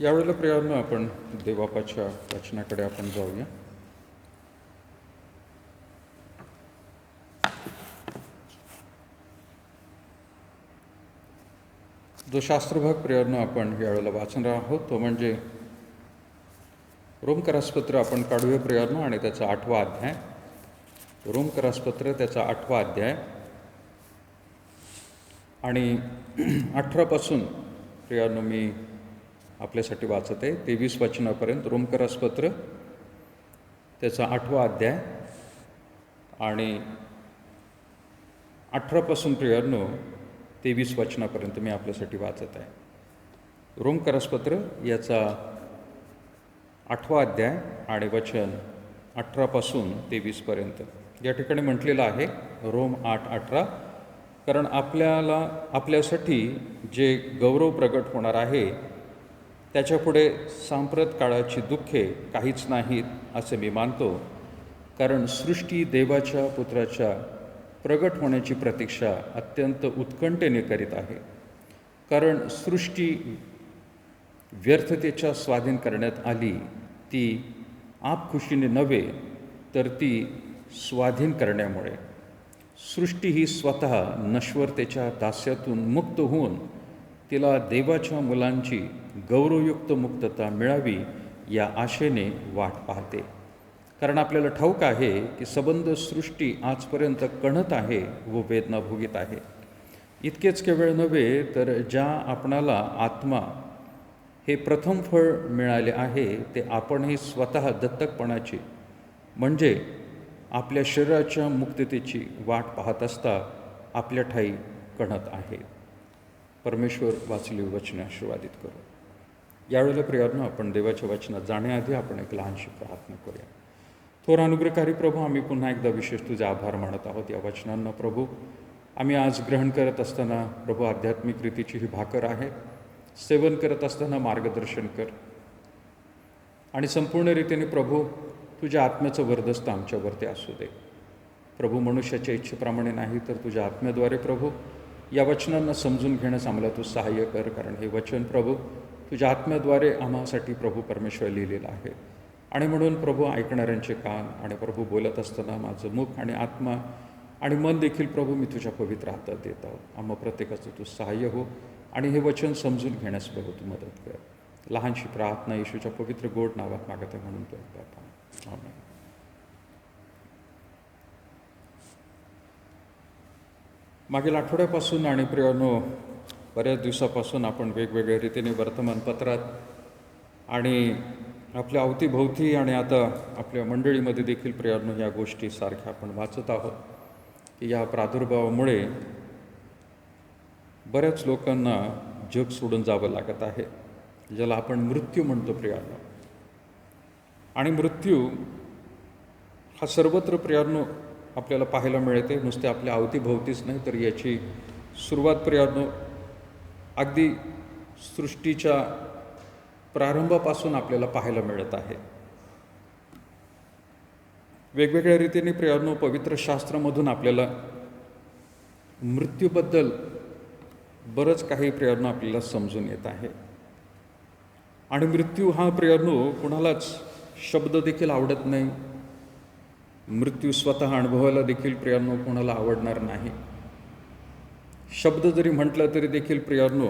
यावेळेला प्रियांनो आपण देवबापाच्या वचनाकडे आपण जाऊया. जो शास्त्रभाग प्रियांनो आपण यावेळेला वाचणार आहोत तो म्हणजे रोमकरासपत्र आपण काढूया प्रियांनो, आणि त्याचा 8वा अध्याय. रोमकरासपत्र त्याचा 8वा अध्याय आणि 18 प्रियांनो मी आपल्यासाठी वाचत आहे 23 वचनापर्यंत. रोमकरासपत्र त्याचा 8वा अध्याय आणि 18 प्रियांनो 23 वचनापर्यंत मी आपल्यासाठी वाचत आहे. रोमकरासपत्र याचा 8वा अध्याय आणि वचन 18 ते 23. या ठिकाणी म्हटलेलं आहे रोम 8:18, कारण आपल्यासाठी जे गौरव प्रगट होणार आहे त्याच्यापुढे सांप्रत काळाची दुःखे काहीच नाहीत असे मी मानतो, कारण सृष्टी देवाच्या पुत्राच्या प्रगट होण्याची प्रतीक्षा अत्यंत उत्कंठेने करीत आहे. कारण सृष्टी व्यर्थतेच्या स्वाधीन करण्यात आली, ती आपखुशीने नव्हे तर ती स्वाधीन करण्यामुळे. सृष्टी ही स्वतः नश्वरतेच्या दास्यातून मुक्त होऊन तिला देवाच्या मुलांची गौरवयुक्त मुक्तता मिळावी या आशेने वाट पाहते. कारण आपल्याला ठाऊक आहे की सबंध सृष्टी आजपर्यंत कणत आहे व वेदना भोगीत आहे. इतकेच केवळ नव्हे तर ज्या आपणाला आत्मा हे प्रथम फळ मिळाले आहे ते आपणही स्वतः दत्तकपणाची म्हणजे आपल्या शरीराच्या मुक्ततेची वाट पाहत असता आपल्या ठाई कणत आहे. परमेश्वर वाचली वचने आशीर्वादित करू. यावेळेला प्रियांनो आपण देवाच्या वचनात जाण्याआधी आपण एक लहानशी प्रार्थना करूया. थोर अनुग्रहकारी प्रभू, आम्ही पुन्हा एकदा विशेष तुझे आभार मानत आहोत या वचनांना. प्रभू, आम्ही आज ग्रहण करत असताना प्रभू आध्यात्मिक रीतीची ही भाकर आहे. सेवन करत असताना मार्गदर्शन कर आणि संपूर्ण रीतीने प्रभू तुझ्या आत्म्याचं वरदस्त आमच्यावरती असू दे. प्रभू, मनुष्याच्या इच्छेप्रमाणे नाही तर तुझ्या आत्म्याद्वारे प्रभू या वचनांना समजून घेण्यास आम्हाला तू सहाय्य कर, कारण हे वचन प्रभू तुझ्या आत्म्याद्वारे आम्हासाठी प्रभू परमेश्वर लिहिलेलं आहे. आणि म्हणून प्रभू ऐकणाऱ्यांचे कान आणि प्रभू बोलत असताना माझं मुख आणि आत्मा आणि मन देखील प्रभू मी तुझ्या पवित्र हातात देत आहोत. आम्हा प्रत्येकाचं तू सहाय्य हो आणि हे वचन समजून घेण्यास प्रभू तू मदत कर. लहानशी प्रार्थना येशूच्या पवित्र गोड नावात मागत आहे म्हणून तो बापा, आमेन. मागील आठवड्यापासून आणि प्रियांनो बऱ्याच दिवसापासून आपण वेगवेगळ्या रीतीने वर्तमानपत्रात आणि आपल्या अवतीभोवती आणि आता आपल्या मंडळीमध्ये देखील प्रियांनो या गोष्टी सारख्या आपण वाचत आहोत की या प्रादुर्भावामुळे बऱ्याच लोकांना जग सोडून जावं लागत आहे, ज्याला आपण मृत्यू म्हणतो प्रियांनो. आणि मृत्यू हा सर्वत्र प्रियांनो आपल्याला पाहायला मिळते. नुसते आपल्या अवतीभोवतीच नाही तर याची सुरुवात प्रियांनो अगदी सृष्टीच्या प्रारंभापासून आपल्याला पाहायला मिळत आहे. वेगवेगळ्या रीतीने प्रियांनो पवित्र शास्त्रामधून आपल्याला मृत्यूबद्दल बरंच काही प्रियांनो आपल्याला समजून येत आहे. आणि मृत्यू हा प्रियांनो कुणालाच शब्द देखील आवडत नाही. मृत्यू स्वतः अनुभवायला देखील प्रियांनो कोणाला आवडणार नाही. शब्द जरी म्हटलं तरी देखील प्रियांनो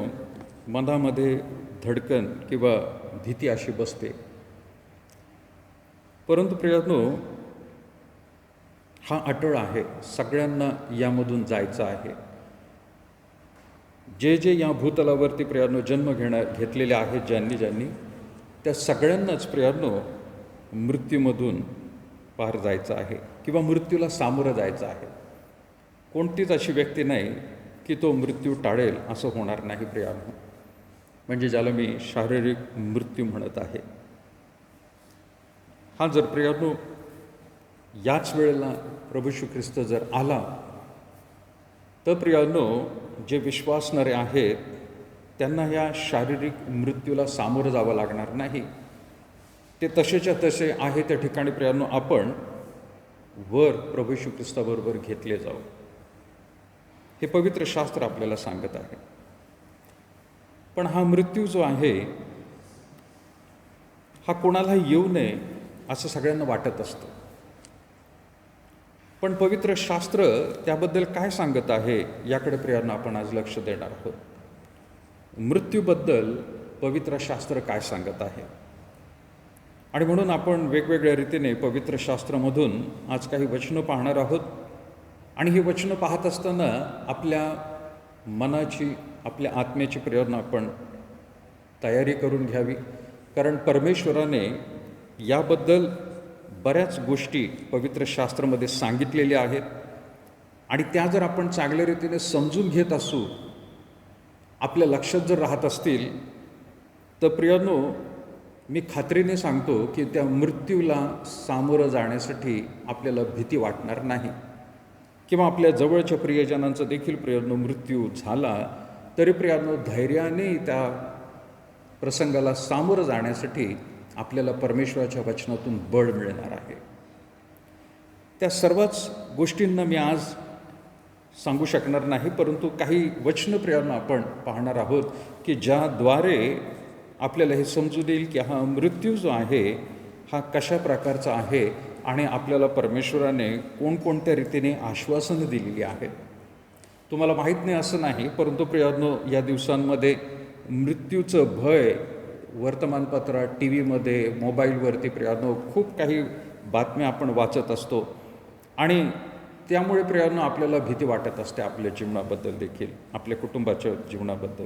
मनामध्ये धडकन किंवा भीती अशी बसते. परंतु प्रियांनो हा अटळ आहे. सगळ्यांना यामधून जायचं आहे. जे या भूतलावरती प्रियांनो जन्म घेतलेले आहेत ज्यांनी त्या सगळ्यांनाच प्रियांनो मृत्यूमधून पार जायचं आहे किंवा मृत्यूला सामोरं जायचं आहे. कोणतीच अशी व्यक्ती नाही की तो मृत्यू टाळेल असं होणार नाही प्रियांनो. म्हणजे ज्याला मी शारीरिक मृत्यू म्हणत आहे. हा जर प्रियांनो याच वेळेला प्रभू येशू ख्रिस्त जर आला तर प्रियांनो जे विश्वासणारे आहेत त्यांना या शारीरिक मृत्यूला सामोरं जावं लागणार नाही. ते तसेच्या तसे आहे त्या ठिकाणी प्रियांनो आपण वर प्रभू येशू ख्रिस्ताबरोबर घेतले जाऊ. हे पवित्र शास्त्र आपल्याला सांगत आहे. पण हा मृत्यू जो आहे हा कोणालाही येऊ नये असं सगळ्यांना वाटत असतं. पण पवित्र शास्त्र त्याबद्दल काय सांगत आहे याकडे प्रियांना आपण आज लक्ष देणार आहोत. मृत्यूबद्दल पवित्र शास्त्र काय सांगत आहे, आणि म्हणून आपण वेगवेगळ्या रीतीने पवित्र शास्त्रामधून आज काही वचनं पाहणार आहोत. आणि ही वचनं पाहत असताना आपल्या मनाची, आपल्या आत्म्याची प्रेरणा आपण तयारी करून घ्यावी, कारण परमेश्वराने याबद्दल बऱ्याच गोष्टी पवित्र शास्त्रामध्ये सांगितलेल्या आहेत. आणि त्या जर आपण चांगल्या रीतीने समजून घेत असू, आपल्या लक्षात जर राहत असतील, तर प्रियांनो, मी खात्रीने सांगतो की त्या मृत्यूला सामोरं जाण्यासाठी आपल्याला भीती वाटणार नाही. किंवा आपल्या जवळच्या प्रियजनांचा देखील प्रियांनो मृत्यू झाला तरी प्रियांनो धैर्याने त्या प्रसंगाला सामोरं जाण्यासाठी आपल्याला परमेश्वराच्या वचनातून बळ मिळणार आहे. त्या सर्वच गोष्टींना मी आज सांगू शकणार नाही, परंतु काही वचनं प्रियांनो आपण पाहणार आहोत की ज्याद्वारे आपल्याला हे समजून येईल की हा मृत्यू जो आहे हा कशा प्रकारचा आहे आणि आपल्याला परमेश्वराने कोणकोणत्या रीतीने आश्वासनं दिलेली आहेत. तुम्हाला माहीत नाही असं नाही, परंतु प्रियांनो, या दिवसांमध्ये मृत्यूचं भय वर्तमानपत्रात, टी व्हीमध्ये, मोबाईलवरती प्रियांनो खूप काही बातम्या आपण वाचत असतो. आणि त्यामुळे प्रियांनो आपल्याला भीती वाटत असते आपल्या जीवनाबद्दल देखील, आपल्या कुटुंबाच्या जीवनाबद्दल.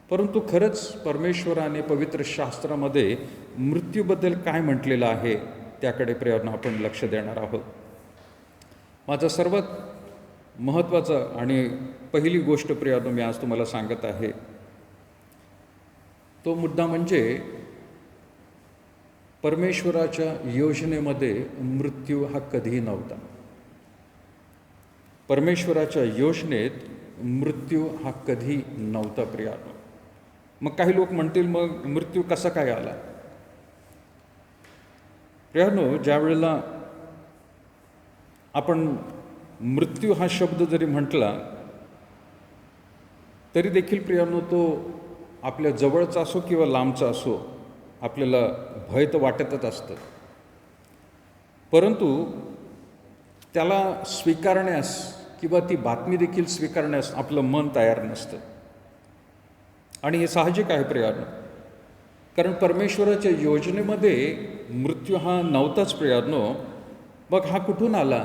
परंतु खरंच परमेश्वराने पवित्र शास्त्रामध्ये मृत्यूबद्दल काय म्हटलेलं आहे त्याकडे प्रियांनो आपण लक्ष देणार आहोत. माझा सर्वात महत्त्वाचा आणि पहिली गोष्ट प्रियांनो मी आज तुम्हाला सांगत आहे, तो मुद्दा म्हणजे परमेश्वराच्या योजनेमध्ये मृत्यू हा कधीही नव्हता. परमेश्वराच्या योजनेत मृत्यू हा कधी नव्हता प्रियांनो. मग काही लोक म्हणतील, मग मृत्यू कसा काय आला? प्रियांनो, ज्या वेळेला आपण मृत्यू हा शब्द जरी म्हटला तरी देखील प्रियांनो तो आपल्या जवळचा असो किंवा लांबचा असो, आपल्याला भय तर वाटतच असतं. परंतु त्याला स्वीकारण्यास किंवा ती बातमी देखील स्वीकारण्यास आपलं मन तयार नसतं. आणि हे साहजिक आहे प्रियांनो, कारण परमेश्वराच्या योजनेमध्ये मृत्यू हा नव्हताच प्रियांनो. मग हा कुठून आला?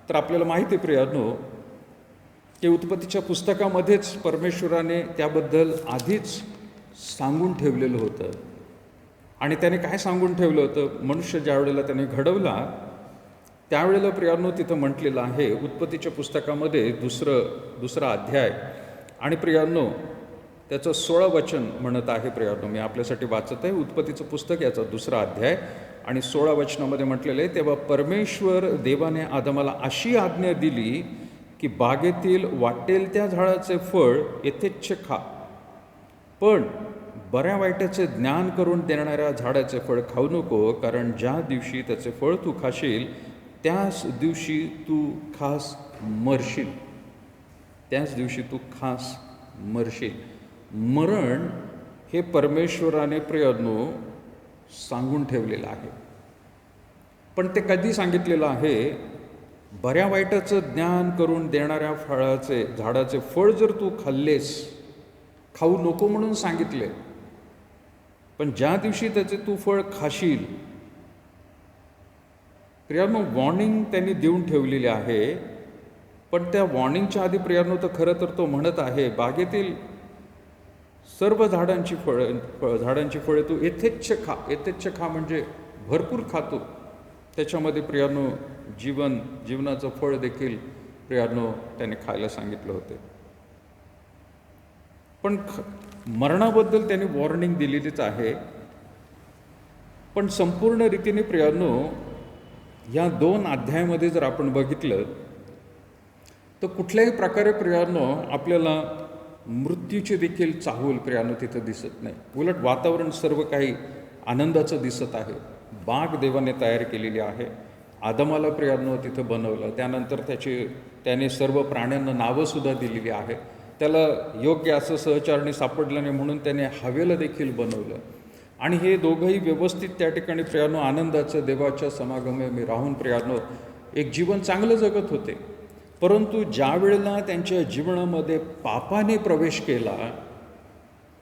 तर आपल्याला माहिती आहे प्रियांनो की उत्पत्तीच्या पुस्तकामध्येच परमेश्वराने त्याबद्दल आधीच सांगून ठेवलेलं होतं. आणि त्याने काय सांगून ठेवलं होतं? मनुष्य ज्या वेळेला त्याने घडवला त्यावेळेला प्रियांनो तिथं म्हटलेलं आहे उत्पत्तीच्या पुस्तकामध्ये दुसरा अध्याय आणि प्रियांनो त्याचं 16 वचन म्हणत आहे. प्रियांनो, मी आपल्यासाठी वाचत आहे उत्पत्तीचं पुस्तक, याचा 2रा अध्याय आणि 16 वचनामध्ये म्हटलेलं आहे, तेव्हा परमेश्वर देवाने आदमाला अशी आज्ञा दिली की बागेतील वाटेल त्या झाडाचे फळ यथेच्छ खा, पण बऱ्या वाईटाचे ज्ञान करून देणाऱ्या झाडाचे फळ खाऊ नको, कारण ज्या दिवशी त्याचे फळ तू खाशील त्याच दिवशी तू खास मरशील. त्याच दिवशी तू खास मरशील. मरण हे परमेश्वराने प्रियांनो सांगून ठेवलेलं आहे. पण ते कधी सांगितलेलं आहे? बऱ्या वाईटाचं ज्ञान करून देणाऱ्या झाडाचे फळ जर तू खाल्लेस, खाऊ नको म्हणून सांगितले, पण ज्या दिवशी त्याचे तू फळ खाशील, प्रियांनो वॉर्निंग त्यांनी देऊन ठेवलेली आहे. पण त्या वॉर्निंगच्या आधी प्रियांनो तर खरं तर तो म्हणत आहे बागेतील सर्व झाडांची फळे तू यथेच्छ खा. यथेच्छ खा म्हणजे भरपूर खातो. त्याच्यामध्ये प्रियांनो जीवनाचं फळ देखील प्रियांनो त्याने खायला सांगितलं होते. पण मरणाबद्दल त्याने वॉर्निंग दिलेलीच आहे. पण संपूर्ण रीतीने प्रियांनो या 2 अध्यायामध्ये जर आपण बघितलं तर कुठल्याही प्रकारे प्रियांनो आपल्याला मृत्यूची देखील चाहूल प्रियांनो तिथं दिसत नाही. उलट वातावरण सर्व काही आनंदाचं दिसत आहे. बाग देवाने तयार केलेली आहे. आदमाला प्रियांनो तिथं बनवलं. त्यानंतर त्याने सर्व प्राण्यांना नावंसुद्धा दिलेली आहे. त्याला योग्य असं सहचारणी सापडलं नाही म्हणून त्याने हवेला देखील बनवलं. आणि हे दोघंही व्यवस्थित त्या ठिकाणी प्रियानो आनंदाचं देवाच्या समागमे राहून प्रियानो एक जीवन चांगलं जगत होते. परंतु ज्या वेळेला त्यांच्या जीवनामध्ये पापाने प्रवेश केला,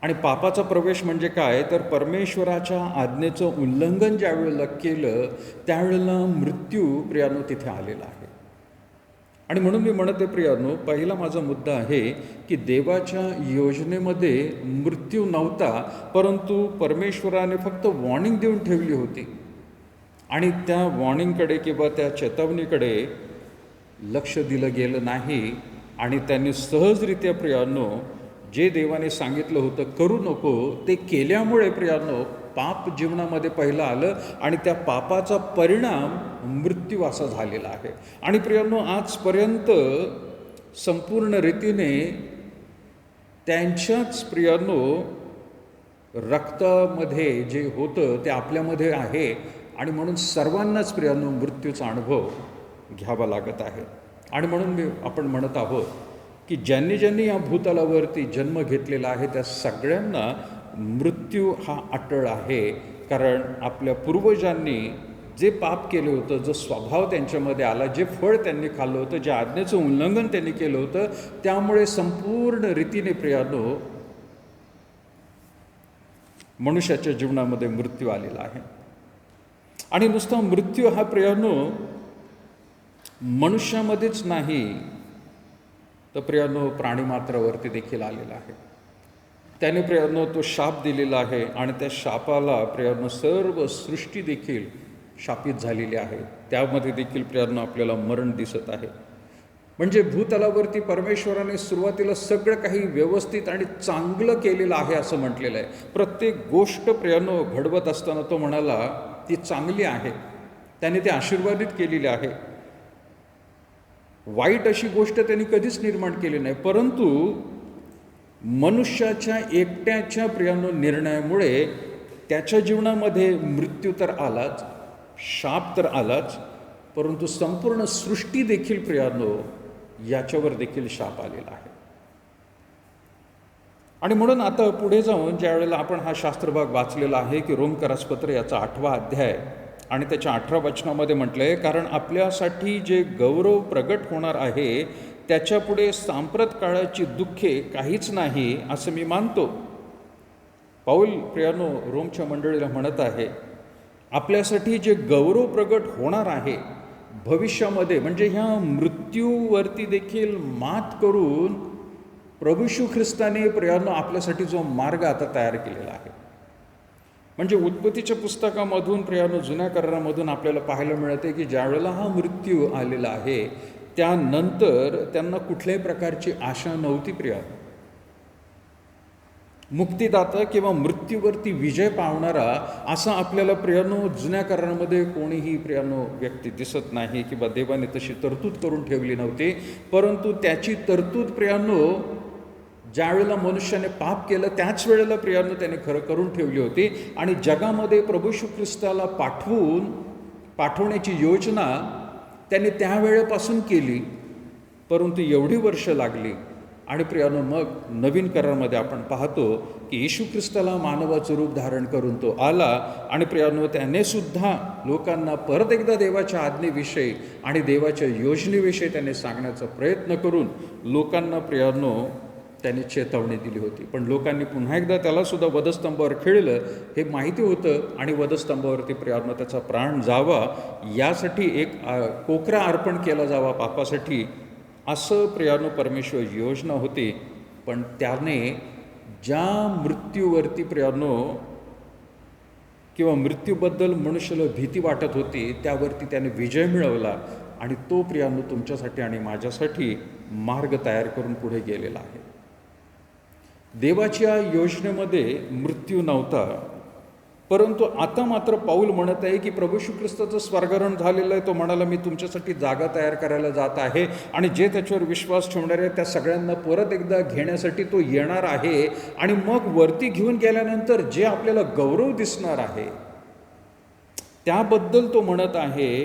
आणि पापाचा प्रवेश म्हणजे काय, तर परमेश्वराच्या आज्ञेचं उल्लंघन ज्या वेळेला केलं त्यावेळेला मृत्यू प्रियानो तिथे आलेला आहे. आणि म्हणून मी म्हणते प्रियानो, पहिला माझा मुद्दा आहे की देवाच्या योजनेमध्ये मृत्यू नव्हता, परंतु परमेश्वराने फक्त वॉर्निंग देऊन ठेवली होती. आणि त्या वॉर्निंगकडे किंवा त्या चेतावणीकडे लक्ष दिलं गेलं नाही. आणि त्यांनी सहजरित्या प्रियानो जे देवाने सांगितलं होतं करू नको ते केल्यामुळे प्रियानो पाप जीवनामध्ये पहिलं आलं आणि त्या पापाचा परिणाम मृत्यू असा झालेला आहे. आणि प्रियानो आजपर्यंत संपूर्ण रीतीने त्यांच्याच प्रियानो रक्तामध्ये जे होतं ते आपल्यामध्ये आहे. आणि म्हणून सर्वांनाच प्रियानो मृत्यूचा अनुभव घ्यावा लागत आहे. आणि म्हणून आपण म्हणत आहोत की ज्यांनी ज्यांनी या भूतलावरती जन्म घेतलेला आहे त्या सगळ्यांना मृत्यू हा अटळ आहे. कारण आपल्या पूर्वजांनी जे पाप केलं होतं, जो स्वभाव त्यांच्यामध्ये आला, जे फळ त्यांनी खाल्लं होतं, ज्या आज्ञेचं उल्लंघन त्यांनी केलं होतं, त्यामुळे संपूर्ण रीतीने प्रियानो मनुष्याच्या जीवनामध्ये मृत्यू आलेला आहे. आणि नुसता मृत्यू हा प्रियानो मनुष्यामध्येच नाही तर प्रियानो प्राणीमात्रावरती देखील आलेला आहे. त्याने प्रियानो तो शाप दिलेला आहे आणि त्या शापाला प्रियानो सर्व सृष्टी देखील शापित झालेली आहे. त्यामध्ये देखील प्रियानो आपल्याला मरण दिसत आहे. म्हणजे भूतलावरती परमेश्वराने सुरुवातीला सगळं काही व्यवस्थित आणि चांगलं केलेलं आहे असं म्हटलेलं आहे. प्रत्येक गोष्ट प्रियानो घडवत असताना तो म्हणाला ती चांगली आहे, त्याने ती आशीर्वादित केलेली आहे. वाईट अशी गोष्ट त्यांनी कधीच निर्माण केली नाही. परंतु मनुष्याच्या एकट्याच्या प्रियानो निर्णयामुळे त्याच्या जीवनामध्ये मृत्यू तर आलाच, शाप तर आलाच, परंतु संपूर्ण सृष्टी देखील प्रियानो याच्यावर देखील शाप आलेला आहे. आणि म्हणून आता पुढे जाऊन ज्या वेळेला आपण हा शास्त्रभाग वाचलेला आहे की रोमकरासपत्र याचा 8वा अध्याय आणि त्याच्या 18 वचनामध्ये म्हटलं आहे, कारण आपल्यासाठी जे गौरव प्रगट होणार आहे त्याच्यापुढे सांप्रत काळाची दुःखे काहीच नाही असं मी मानतो. पाऊल प्रियानो रोमच्या मंडळीला म्हणत आहे आपल्यासाठी जे गौरव प्रगट होणार आहे भविष्यामध्ये, म्हणजे ह्या मृत्यूवरती देखील मात करून प्रभू येशू ख्रिस्ताने प्रियानो आपल्यासाठी जो मार्ग आता तयार केलेला आहे. म्हणजे उत्पत्तीच्या पुस्तकामधून प्रियानो जुन्या करारामधून आपल्याला पाहायला मिळते की ज्या वेळेला हा मृत्यू आलेला आहे त्यानंतर त्यांना कुठल्याही प्रकारची आशा नव्हती. प्रियानो मुक्तिदाता किंवा मृत्यूवरती विजय पावणारा असा आपल्याला प्रियानो जुन्या करारामध्ये कोणीही प्रियानो व्यक्ती दिसत नाही किंवा देवाने तशी तरतूद करून ठेवली नव्हती. परंतु त्याची तरतूद प्रियानो ज्या वेळेला मनुष्याने पाप केलं त्याच वेळेला प्रियानो त्याने खरं करून ठेवली होती. आणि जगामध्ये प्रभू येशू ख्रिस्ताला पाठवण्याची योजना त्याने त्यावेळेपासून केली, परंतु एवढी वर्ष लागली. आणि प्रियानो मग नवीन करारामध्ये आपण पाहतो की येशू ख्रिस्ताला मानवाचं रूप धारण करून तो आला आणि प्रियानो त्याने सुद्धा लोकांना परत एकदा देवाच्या आज्ञेविषयी आणि देवाच्या योजनेविषयी त्याने सांगण्याचा प्रयत्न करून लोकांना प्रियानो त्याने चेतावणी दिली होती. पण लोकांनी पुन्हा एकदा त्यालासुद्धा वधस्तंभावर खेळलं हे माहिती होतं आणि वधस्तंभावरती प्रियानो त्याचा प्राण जावा यासाठी एक कोकरा अर्पण केला जावा पापासाठी असं प्रियानो परमेश्वर योजना होती. पण त्याने ज्या मृत्यूवरती प्रियानो किंवा मृत्यूबद्दल मनुष्याला भीती वाटत होती त्यावरती त्याने विजय मिळवला आणि तो प्रियानो तुमच्यासाठी आणि माझ्यासाठी मार्ग तयार करून पुढे गेलेला आहे. देवाच्या योजनेमध्ये मृत्यू नव्हता, परंतु आता मात्र पाऊल म्हणत आहे की प्रभू येशू ख्रिस्ताचं स्वर्गारोहण झालेलं आहे. तो म्हणाला मी तुमच्यासाठी जागा तयार करायला जात आहे आणि जे त्याच्यावर विश्वास ठेवणारे आहेत त्या सगळ्यांना परत एकदा घेण्यासाठी तो येणार आहे. आणि मग वरती घेऊन गेल्यानंतर जे आपल्याला गौरव दिसणार आहे त्याबद्दल तो म्हणत आहे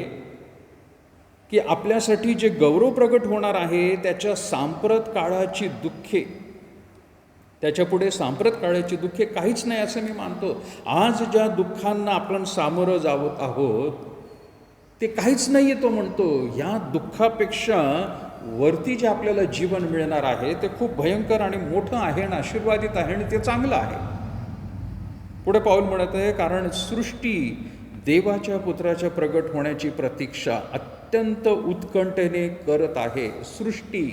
की आपल्यासाठी जे गौरव प्रगट होणार आहे त्याच्या सांप्रत काळाची दुःखे त्याच्यापुढे सांप्रत काळाची दुःखे काहीच नाही असं मी मानतो. आज ज्या दुःखांना आपण सामोरं जावत आहोत ते काहीच नाही आहे तो म्हणतो. या दुःखापेक्षा वरती जे आपल्याला जीवन मिळणार आहे ते खूप भयंकर आणि मोठं आहे आणि आशीर्वादित आहे आणि ते चांगलं आहे. पुढे पाऊल म्हणत आहे, कारण सृष्टी देवाच्या पुत्राच्या प्रगट होण्याची प्रतीक्षा अत्यंत उत्कंठेने करत आहे. सृष्टी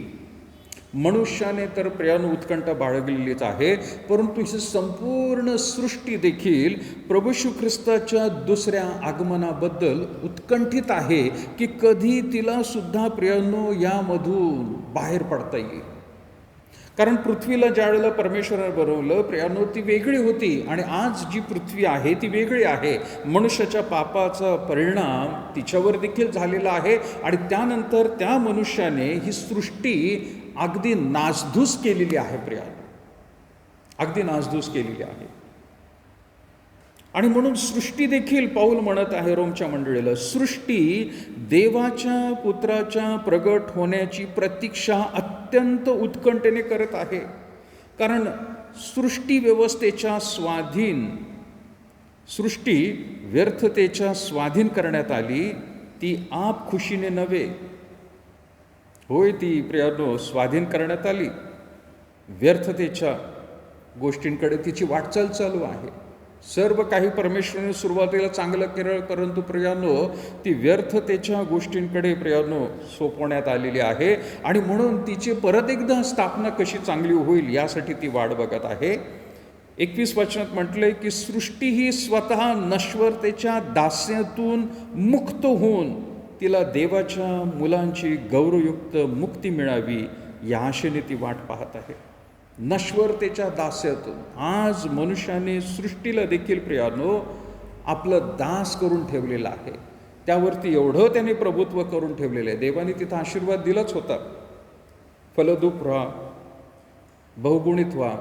मनुष्याने तर प्रियानो उत्कंठा बाळगलेलीच आहे, परंतु ही संपूर्ण सृष्टी देखील प्रभू येशू ख्रिस्ताच्या दुसऱ्या आगमनाबद्दल उत्कंठित आहे की कधी तिला सुद्धा प्रियानो यामधून बाहेर पडता येईल. कारण पृथ्वीला ज्या वेळेला परमेश्वराने बनवलं प्रियानो ती वेगळी होती आणि आज जी पृथ्वी आहे ती वेगळी आहे. मनुष्याच्या पापाचा परिणाम तिच्यावर देखील झालेला आहे आणि त्यानंतर त्या मनुष्याने ही सृष्टी अगदी नासधूस केलेली आहे प्रियानो, अगदी नासधूस केलेली आहे. आणि म्हणून सृष्टी देखील पाऊल म्हणत आहे रोमच्या मंडळीला, सृष्टी देवाच्या पुत्राच्या प्रगट होण्याची प्रतीक्षा अत्यंत उत्कंठेने करत आहे. कारण सृष्टी व्यवस्थेच्या स्वाधीन, सृष्टी व्यर्थतेच्या स्वाधीन करण्यात आली, ती आप खुशीने नव्हे. होय, ती प्रियानो स्वाधीन करण्यात आली, व्यर्थतेच्या गोष्टींकडे तिची वाटचाल चालू आहे. सर्व काही परमेश्वराने सुरुवातीला चांगलं केलं, परंतु प्रियानो ती व्यर्थतेच्या गोष्टींकडे प्रियानो सोपवण्यात आलेली आहे आणि म्हणून तिची परत एकदा स्थापना कशी चांगली होईल यासाठी ती वाट बघत आहे. 21 वचनात म्हटलंय की सृष्टी ही स्वतः नश्वरतेच्या दास्यातून मुक्त होऊन तिला देवाच्या मुलांची गौरवयुक्त मुक्ती मिळावी या आशेने ती वाट पाहत आहे. नश्वरतेच्या दास्यातून आज मनुष्याने सृष्टीला देखील प्रियानो आपलं दास करून ठेवलेलं आहे. त्यावरती एवढं त्याने प्रभुत्व करून ठेवलेलं आहे. देवाने तिथं आशीर्वाद दिलाच होता, फलद्रूप व्हा, बहुगुणित व्हा,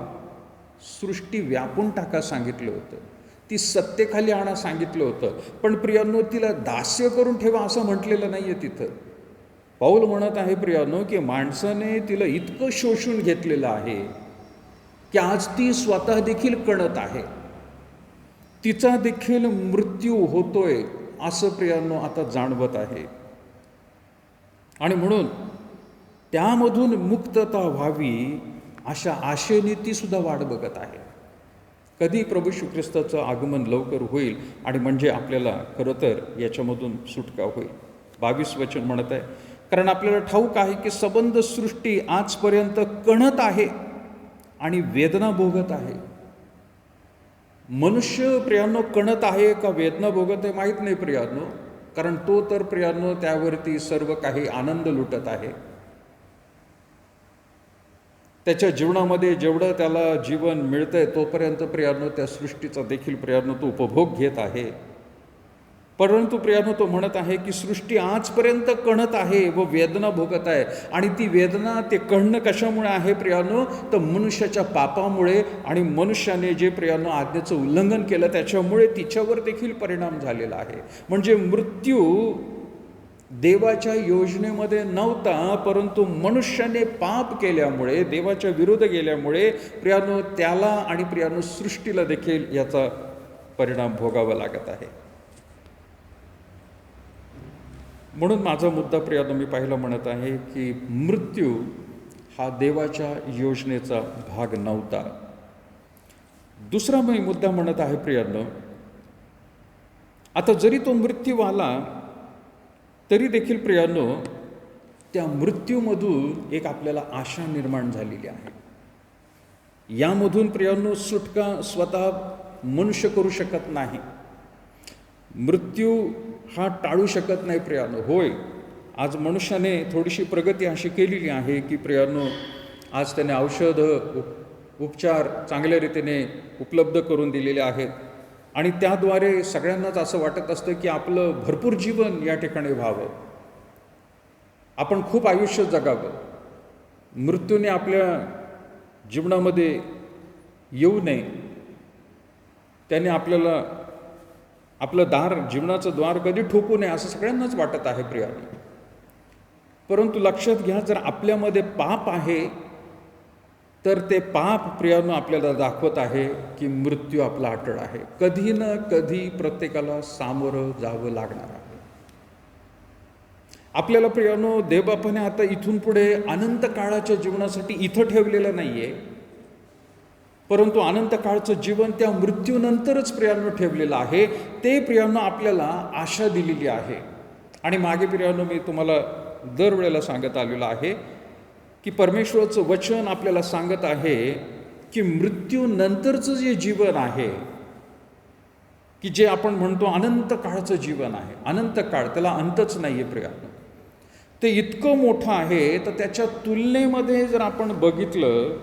सृष्टी व्यापून टाका सांगितलं होतं, ती सत्तेखाली आणा सांगितलं होतं. पण प्रियानो तिला दास्य करून ठेवा असं म्हटलेलं नाही आहे तिथं. पाऊल म्हणत आहे प्रियानो की माणसाने तिला इतकं शोषून घेतलेलं आहे की आज ती स्वतः देखील कणत आहे, तिचा देखील मृत्यू होतोय असं प्रियानो आता जाणवत आहे. आणि म्हणून त्यामधून मुक्तता व्हावी अशा आशेने ती सुद्धा वाट बघत आहे. कधी प्रभू येशू ख्रिस्ताचं आगमन लवकर होईल आणि म्हणजे आपल्याला खरं तर याच्यामधून सुटका होईल. 22 वचन म्हणत आहे, कारण आपल्याला ठाऊक आहे की सबंध सृष्टी आजपर्यंत कणत आहे आणि वेदना भोगत आहे. मनुष्य प्रियानो कणत आहे का वेदना भोगत आहे माहीत नाही प्रियानो, कारण तो तर प्रियानो त्यावरती सर्व काही आनंद लुटत आहे. त्याच्या जीवनामध्ये जेवढं त्याला जीवन मिळतंय तोपर्यंत प्रियानो त्या सृष्टीचा देखील प्रियानो तो उपभोग घेत आहे. परंतु प्रियानो तो म्हणत आहे की सृष्टी आजपर्यंत कणत आहे व वेदना भोगत आहे. आणि ती वेदना, ते कणणं कशामुळे आहे प्रियानो, तर मनुष्याच्या पापामुळे आणि मनुष्याने जे प्रियानो आज्ञेचं उल्लंघन केलं त्याच्यामुळे तिच्यावर देखील परिणाम झालेला आहे. म्हणजे मृत्यू देवाच्या योजनेमध्ये नव्हता, परंतु मनुष्याने पाप केल्यामुळे, देवाच्या विरुद्ध गेल्यामुळे प्रियानो त्याला आणि प्रियानो सृष्टीला देखील याचा परिणाम भोगावा लागत आहे. म्हणून माझा मुद्दा प्रियानो मी पहिला म्हणत आहे की मृत्यू हा देवाच्या योजनेचा भाग नव्हता. दुसरा मी मुद्दा म्हणत आहे प्रियानो, आता जरी तो मृत्यू आला तरी देखील प्रियानो त्या मृत्यूमधून एक आपल्याला आशा निर्माण झालेली आहे. यामधून प्रियानो सुटका स्वतः मनुष्य करू शकत नाही, मृत्यू हा टाळू शकत नाही प्रियानो. होय, आज मनुष्याने थोडीशी प्रगती अशी केलेली आहे की प्रियानो आज त्याने औषधं, उपचार चांगल्या रीतीने उपलब्ध करून दिलेले आहेत आणि त्याद्वारे सगळ्यांनाच असं वाटत असतं की आपलं भरपूर जीवन या ठिकाणी व्हावं, आपण खूप आयुष्य जगावं, मृत्यूने आपल्या जीवनामध्ये येऊ नये, त्याने आपल्याला आपलं दार, जीवनाचं द्वार कधी ठोकू नये असं सगळ्यांनाच वाटत आहे प्रियानो. परंतु लक्षात घ्या, जर आपल्यामध्ये पाप आहे तर ते पाप प्रियानं आपल्याला दाखवत आहे की मृत्यू आपला अटळ आहे. कधी ना कधी प्रत्येकाला सामोरं जावं लागणार आहे. आपल्याला प्रियानो देवबापाने आता इथून पुढे अनंत काळाच्या जीवनासाठी इथं ठेवलेलं नाही आहे, परंतु अनंत काळचं जीवन त्या मृत्यूनंतरच प्रियानो ठेवलेलं आहे. ते प्रियानो आपल्याला आशा दिलेली आहे. आणि मागे प्रियानो मी तुम्हाला दरवेळेला सांगत आलेलं आहे की परमेश्वराचं वचन आपल्याला सांगत आहे की मृत्यूनंतरचं जे जीवन आहे, की जे आपण म्हणतो अनंत काळचं जीवन आहे, अनंत काळ, त्याला अंतच नाही आहे प्रियानो, ते इतकं मोठं आहे. तर त्याच्या तुलनेमध्ये जर आपण बघितलं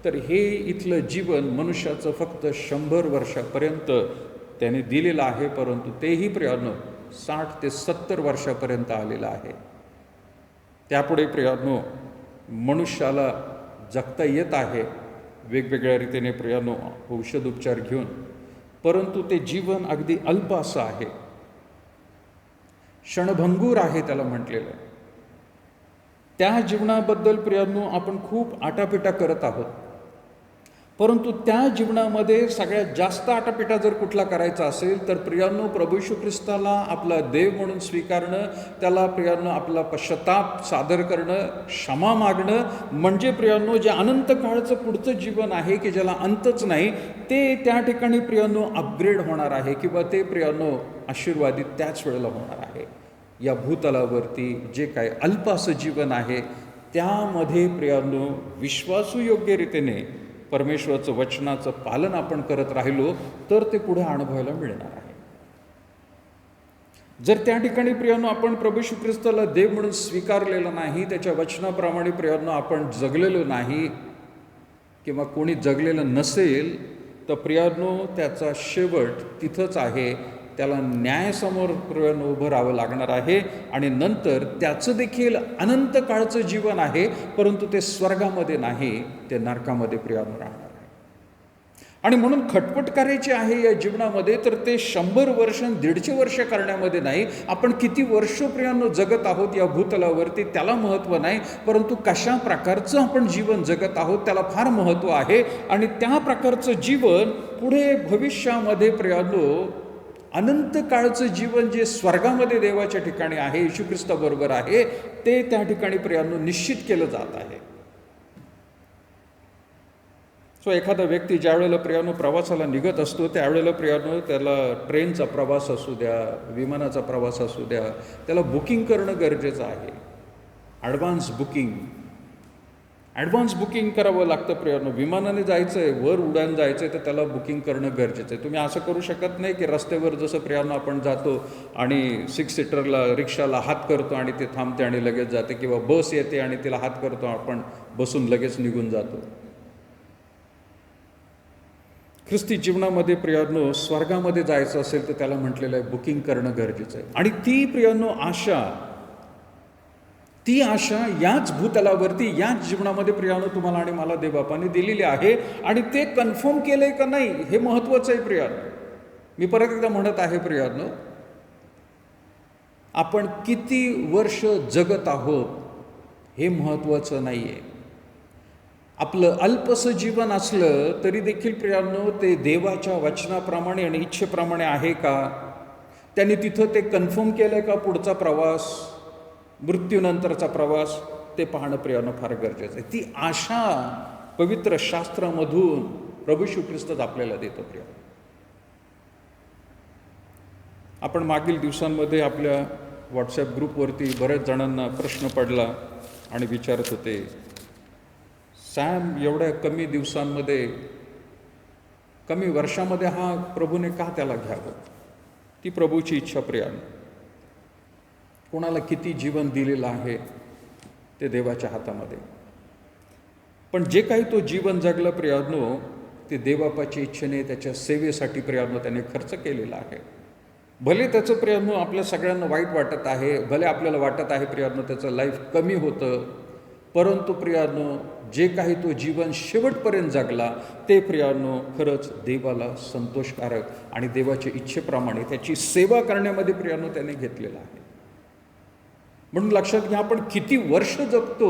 तर हे इथलं जीवन मनुष्याचं फक्त 100 वर्षापर्यंत त्याने दिलेलं आहे, परंतु तेही प्रियानो 60 ते 70 वर्षापर्यंत आलेलं आहे. त्यापुढे प्रियानो मनुष्याला जगता येत आहे वेगवेगळ्या रीतीने प्रियानो औषधोपचार घेऊन, परंतु ते जीवन अगदी अल्प असं आहे, क्षणभंगूर आहे त्याला म्हटलेलं. त्या जीवनाबद्दल प्रियानो आपण खूप आटापिटा करत आहोत, परंतु त्या जीवनामध्ये सगळ्यात जास्त आटापिटा जर कुठला करायचा असेल तर प्रियानो प्रभू येशू ख्रिस्ताला आपला देव म्हणून स्वीकारणं, त्याला प्रियानो आपला पश्चाताप सादर करणं, क्षमा मागणं, म्हणजे प्रियानो जे अनंत काळचं पुढचं जीवन आहे की ज्याला अंतच नाही, ते त्या ठिकाणी प्रियानो अपग्रेड होणार आहे किंवा ते प्रियानो आशीर्वादित त्याच वेळेला होणार आहे. या भूतलावरती जे काय अल्प असं जीवन आहे त्यामध्ये प्रियानो विश्वासू योग्य रीतीने परमेश्वराचं वचनाचं पालन आपण करत राहिलो तर ते पुढे अनुभवायला मिळणार आहे. जर त्या ठिकाणी प्रियानो आपण प्रभू येशू ख्रिस्ताला देव म्हणून स्वीकारलेलं नाही, त्याच्या वचनाप्रमाणे प्रियानो आपण जगलेलो नाही किंवा कोणी जगलेलं नसेल, तर प्रियानो त्याचा शेवट तिथंच आहे. त्याला न्यायासमोर प्रियानो उभं राहावं लागणार आहे आणि नंतर त्याचं देखील अनंत काळचं जीवन आहे, परंतु ते स्वर्गामध्ये नाही, ते नरकामध्ये प्रियानो राहणार आहे. आणि म्हणून खटपट करायची आहे या जीवनामध्ये तर ते 100 वर्ष 150 वर्ष करण्यामध्ये नाही, आपण किती वर्ष प्रियानो जगत आहोत या भूतलावरती त्याला महत्त्व नाही, परंतु कशा प्रकारचं आपण जीवन जगत आहोत त्याला फार महत्त्व आहे. आणि त्या प्रकारचं जीवन पुढे भविष्यामध्ये प्रियानो अनंत काळचं जीवन जे स्वर्गामध्ये देवाच्या ठिकाणी आहे, येशू ख्रिस्ताबरोबर आहे, ते त्या ठिकाणी प्रियानो निश्चित केलं जात आहे. सो एखादा व्यक्ती ज्या वेळेला प्रियानो प्रवासाला निघत असतो त्यावेळेला प्रियानो त्याला ट्रेनचा प्रवास असू द्या, विमानाचा प्रवास असू द्या, त्याला बुकिंग करणं गरजेचं आहे. ॲडव्हान्स बुकिंग करावं लागतं प्रियानो. विमानाने जायचं आहे, वर उड्डाण जायचं आहे, तर त्याला बुकिंग करणं गरजेचं आहे. तुम्ही असं करू शकत नाही की रस्त्यावर जसं प्रियानो आपण जातो आणि 6 सीटरला रिक्षाला हात करतो आणि ते थांबते आणि लगेच जाते, किंवा बस येते आणि तिला हात करतो आपण बसून लगेच निघून जातो. ख्रिस्ती जीवनामध्ये प्रियानो स्वर्गामध्ये जायचं असेल तर त्याला म्हटलेलं आहे बुकिंग करणं गरजेचं आहे. आणि ती प्रियानो आशा याच भूतलावरती याच जीवनामध्ये प्रियानो तुम्हाला आणि मला देवबापाने दिलेली आहे. आणि ते कन्फर्म केलंय का नाही हे महत्त्वाचं आहे प्रियानो. मी परत एकदा म्हणत आहे प्रियानो, आपण किती वर्ष जगत आहोत हे महत्त्वाचं नाही आहे. आपलं अल्पसं जीवन असलं तरी देखील प्रियानो ते देवाच्या वचनाप्रमाणे आणि इच्छेप्रमाणे आहे का, त्यांनी तिथं ते कन्फर्म केलंय का, पुढचा प्रवास, मृत्यूनंतरचा प्रवास, ते पाहणं प्रियानो फार गरजेचं आहे. ती आशा पवित्र शास्त्रामधून प्रभू येशू ख्रिस्तच आपल्याला देतो प्रियानो. आपण मागील दिवसांमध्ये आपल्या व्हॉट्सॲप ग्रुपवरती बऱ्याच जणांना प्रश्न पडला आणि विचारत होते, सॅम एवढ्या कमी दिवसांमध्ये, कमी वर्षामध्ये हा प्रभूने का त्याला घ्यावं. ती प्रभूची इच्छा प्रियानो. कोणाला किती जीवन दिलेलं आहे ते देवाच्या हातामध्ये, पण जे काही तो जीवन जगला प्रियानो ते देवबापाच्या इच्छेने त्याच्या सेवेसाठी प्रियानो त्याने खर्च केलेला आहे. भले त्याचं प्रियानो आपल्या सगळ्यांना वाईट वाटत आहे, भले आपल्याला वाटत आहे प्रियानो त्याचं लाईफ कमी होतं, परंतु प्रियानो जे काही तो जीवन शेवटपर्यंत जगला ते प्रियानो खरंच देवाला संतोषकारक आणि देवाच्या इच्छेप्रमाणे त्याची सेवा करण्यामध्ये प्रियानो त्याने घेतलेला आहे. म्हणून लक्षात घ्या, आपण किती वर्ष जगतो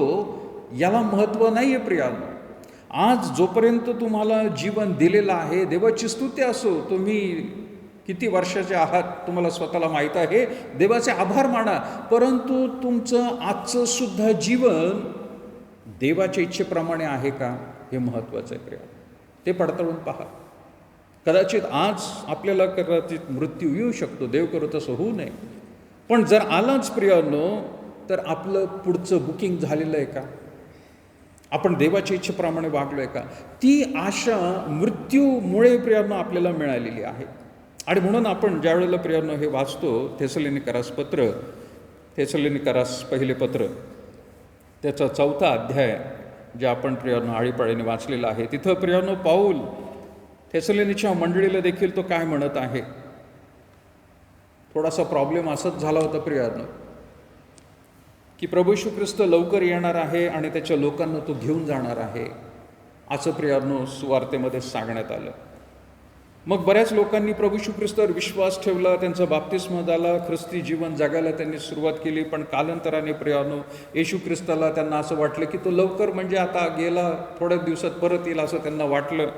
याला महत्त्व नाही आहे प्रियानो. आज जोपर्यंत तुम्हाला जीवन दिलेलं आहे, देवाची स्तुती असो. तुम्ही किती वर्षाचे आहात तुम्हाला स्वतःला माहीत आहे, देवाचे आभार माना. परंतु तुमचं आजचं सुद्धा जीवन देवाच्या इच्छेप्रमाणे आहे का, हे महत्त्वाचं आहे प्रिय. ते पडताळून पहा. कदाचित आज आपल्याला कदाचित मृत्यू येऊ शकतो, देव करो तसं होऊ नये. पण जर आलाच प्रियानो, तर आपलं पुढचं बुकिंग झालेलं आहे का, आपण देवाच्या इच्छेप्रमाणे वागलो आहे का, ती आशा मृत्यूमुळे प्रियानो आपल्याला मिळालेली आहे. आणि म्हणून आपण ज्या वेळेला प्रियानो हे वाचतो, थेसलोनिकरास पहिले पत्र, त्याचा 4था अध्याय जे आपण प्रियानो आळीपाळीने वाचलेला आहे, तिथं प्रियानो पाऊल थेसलोनिच्या मंडळीला देखील तो काय म्हणत आहे. थोडासा प्रॉब्लेम असाच झाला होता प्रियानो, की प्रभू येशू ख्रिस्त लवकर येणार आहे आणि त्याच्या लोकांना तो घेऊन जाणार आहे, असं प्रियानो सुवार्तेमध्ये सांगण्यात आलं. मग बऱ्याच लोकांनी प्रभू येशू ख्रिस्तावर विश्वास ठेवला, त्यांचा बाप्तिस्मा झाला, ख्रिस्ती जीवन जगायला त्यांनी सुरुवात केली. पण कालांतराने प्रियानो येशू ख्रिस्ताला त्यांना असं वाटलं की तो लवकर म्हणजे आता गेला, थोड्याच दिवसात परत येईल असं त्यांना वाटलं.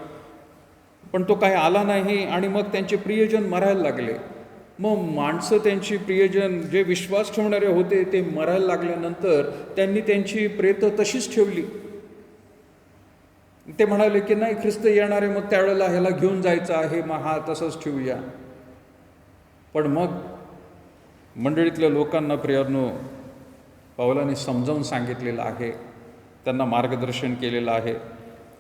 पण तो काही आला नाही आणि मग त्यांचे प्रियजन मरायला लागले. मग माणसं, त्यांची प्रियजन जे विश्वास ठेवणारे होते, ते मरायला लागल्यानंतर त्यांनी त्यांची प्रेत तशीच ठेवली. ते म्हणाले की नाही, ख्रिस्त येणार आहे, मग त्यावेळेला ह्याला घेऊन जायचं आहे, मग हा तसंच ठेवूया. पण मग मंडळीतल्या लोकांना प्रियानो पावलाने समजावून सांगितलेलं आहे, त्यांना मार्गदर्शन केलेलं आहे,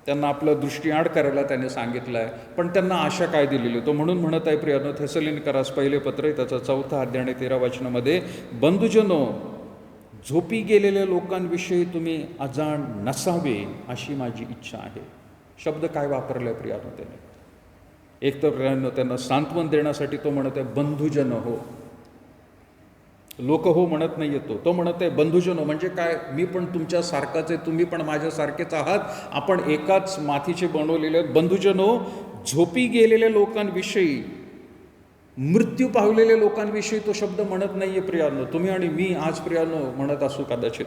त्यांना आपलं दृष्टीआड करायला त्याने सांगितलं आहे. पण त्यांना आशा काय दिलेली, तो म्हणून म्हणत आहे प्रियानो, थेसलोनिकरास पहिले पत्र त्याचा 4था अध्याय आणि 13 वचनामध्ये, बंधुजनो, झोपी गेलेल्या लोकांविषयी तुम्ही अजाण नसावे अशी माझी इच्छा आहे. शब्द काय वापरलाय प्रियानो त्याने. एक तर प्रियानो त्यांना सांत्वन देण्यासाठी तो म्हणत आहे बंधुजन हो, लोक हो म्हणत नाही येतो, तो म्हणत आहे बंधुजनो. म्हणजे काय, मी पण तुमच्या सारखाच आहे, तुम्ही पण माझ्यासारखेच आहात, आपण एकाच मातीचे बनवलेले. बंधुजनो, झोपी गेलेल्या लोकांविषयी, मृत्यू पावलेल्या लोकांविषयी तो शब्द म्हणत नाही आहे प्रियानो. तुम्ही आणि मी आज प्रियानो म्हणत असू कदाचित,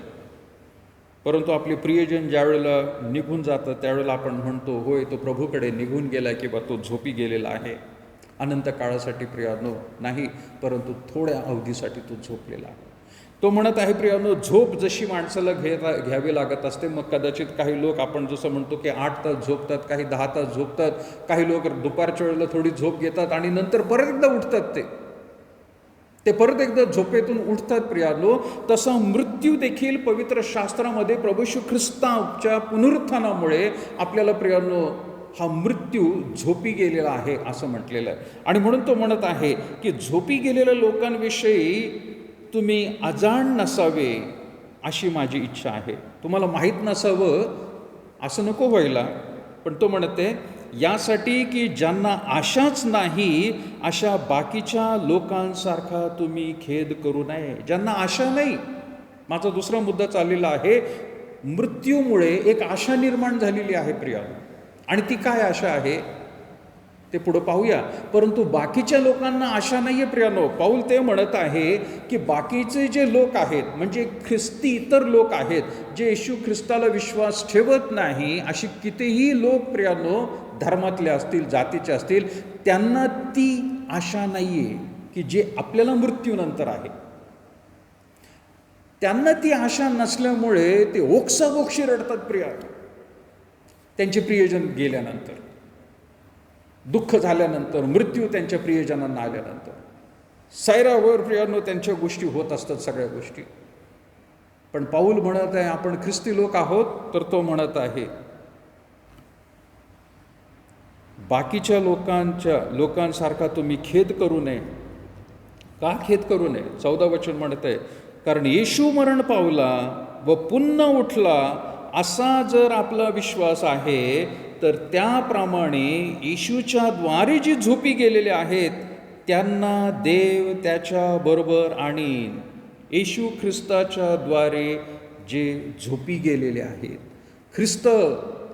परंतु आपले प्रियजन ज्या वेळेला निघून जातं त्यावेळेला आपण म्हणतो होय, तो प्रभूकडे निघून गेला किंवा तो झोपी गेलेला आहे. अनंत काळासाठी प्रियानो नाही, परंतु थोड्या अवधीसाठी तो झोपलेला आहे. तो म्हणत आहे प्रियानो, झोप जशी माणसाला घ्यावी लागत असते. मग कदाचित काही लोक आपण जसं म्हणतो की 8 तास झोपतात, काही 10 तास झोपतात, काही लोक दुपारच्या वेळेला थोडी झोप घेतात आणि नंतर परत एकदा उठतात. ते परत एकदा झोपेतून उठतात प्रियानो. तसा मृत्यू देखील पवित्र शास्त्रामध्ये प्रभू येशू ख्रिस्ताच्या पुनरुत्थानामुळे आपल्याला प्रियानो हा मृत्यू झोपी गेलेला आहे असं म्हटलेलं आहे. आणि म्हणून तो म्हणत आहे की झोपी गेलेल्या लोकांविषयी तुम्ही अजाण नसावे अशी माझी इच्छा आहे. तुम्हाला माहीत नसावं असं नको व्हायला, पण तो म्हणते यासाठी की ज्यांना आशाच नाही अशा बाकीच्या लोकांसारखा तुम्ही खेद करू नये. ज्यांना आशा नाही, माझा दुसरा मुद्दा चाललेला आहे, मृत्यूमुळे एक आशा निर्माण झालेली आहे प्रिया. आणि ती काय आशा आहे ते पुढं पाहूया. परंतु बाकीच्या लोकांना आशा नाही आहे प्रियानो. पाऊल ते म्हणत आहे की बाकीचे जे लोक आहेत, म्हणजे ख्रिस्ती इतर लोक आहेत, जे येशू ख्रिस्ताला विश्वास ठेवत नाही, अशी कितीही लोक प्रियानो धर्मातले असतील, जातीचे असतील, त्यांना ती आशा नाही आहे की जे आपल्याला मृत्यूनंतर आहे. त्यांना ती आशा नसल्यामुळे ते ओक्साबोक्षी रडतात प्रिया. त्यांचे प्रियजन गेल्यानंतर, दुःख झाल्यानंतर, मृत्यू त्यांच्या प्रियजनांना आल्यानंतर, सैरावर प्रियानो त्यांच्या गोष्टी होत असतात, सगळ्या गोष्टी. पण पाऊल म्हणत आहे आपण ख्रिस्ती लोक आहोत, तर तो म्हणत आहे बाकीच्या लोकांसारखा तुम्ही खेद करू नये. का खेद करू नये? 14 वचन म्हणत आहे, कारण येशू मरण पावला व पुन्हा उठला असा जर आपला विश्वास आहे, तर त्याप्रमाणे येशूच्या द्वारे जी झोपी गेलेले आहेत त्यांना देव त्याच्या बरोबर आणीन. येशू ख्रिस्ताच्या द्वारे जे झोपी गेलेले आहेत, ख्रिस्त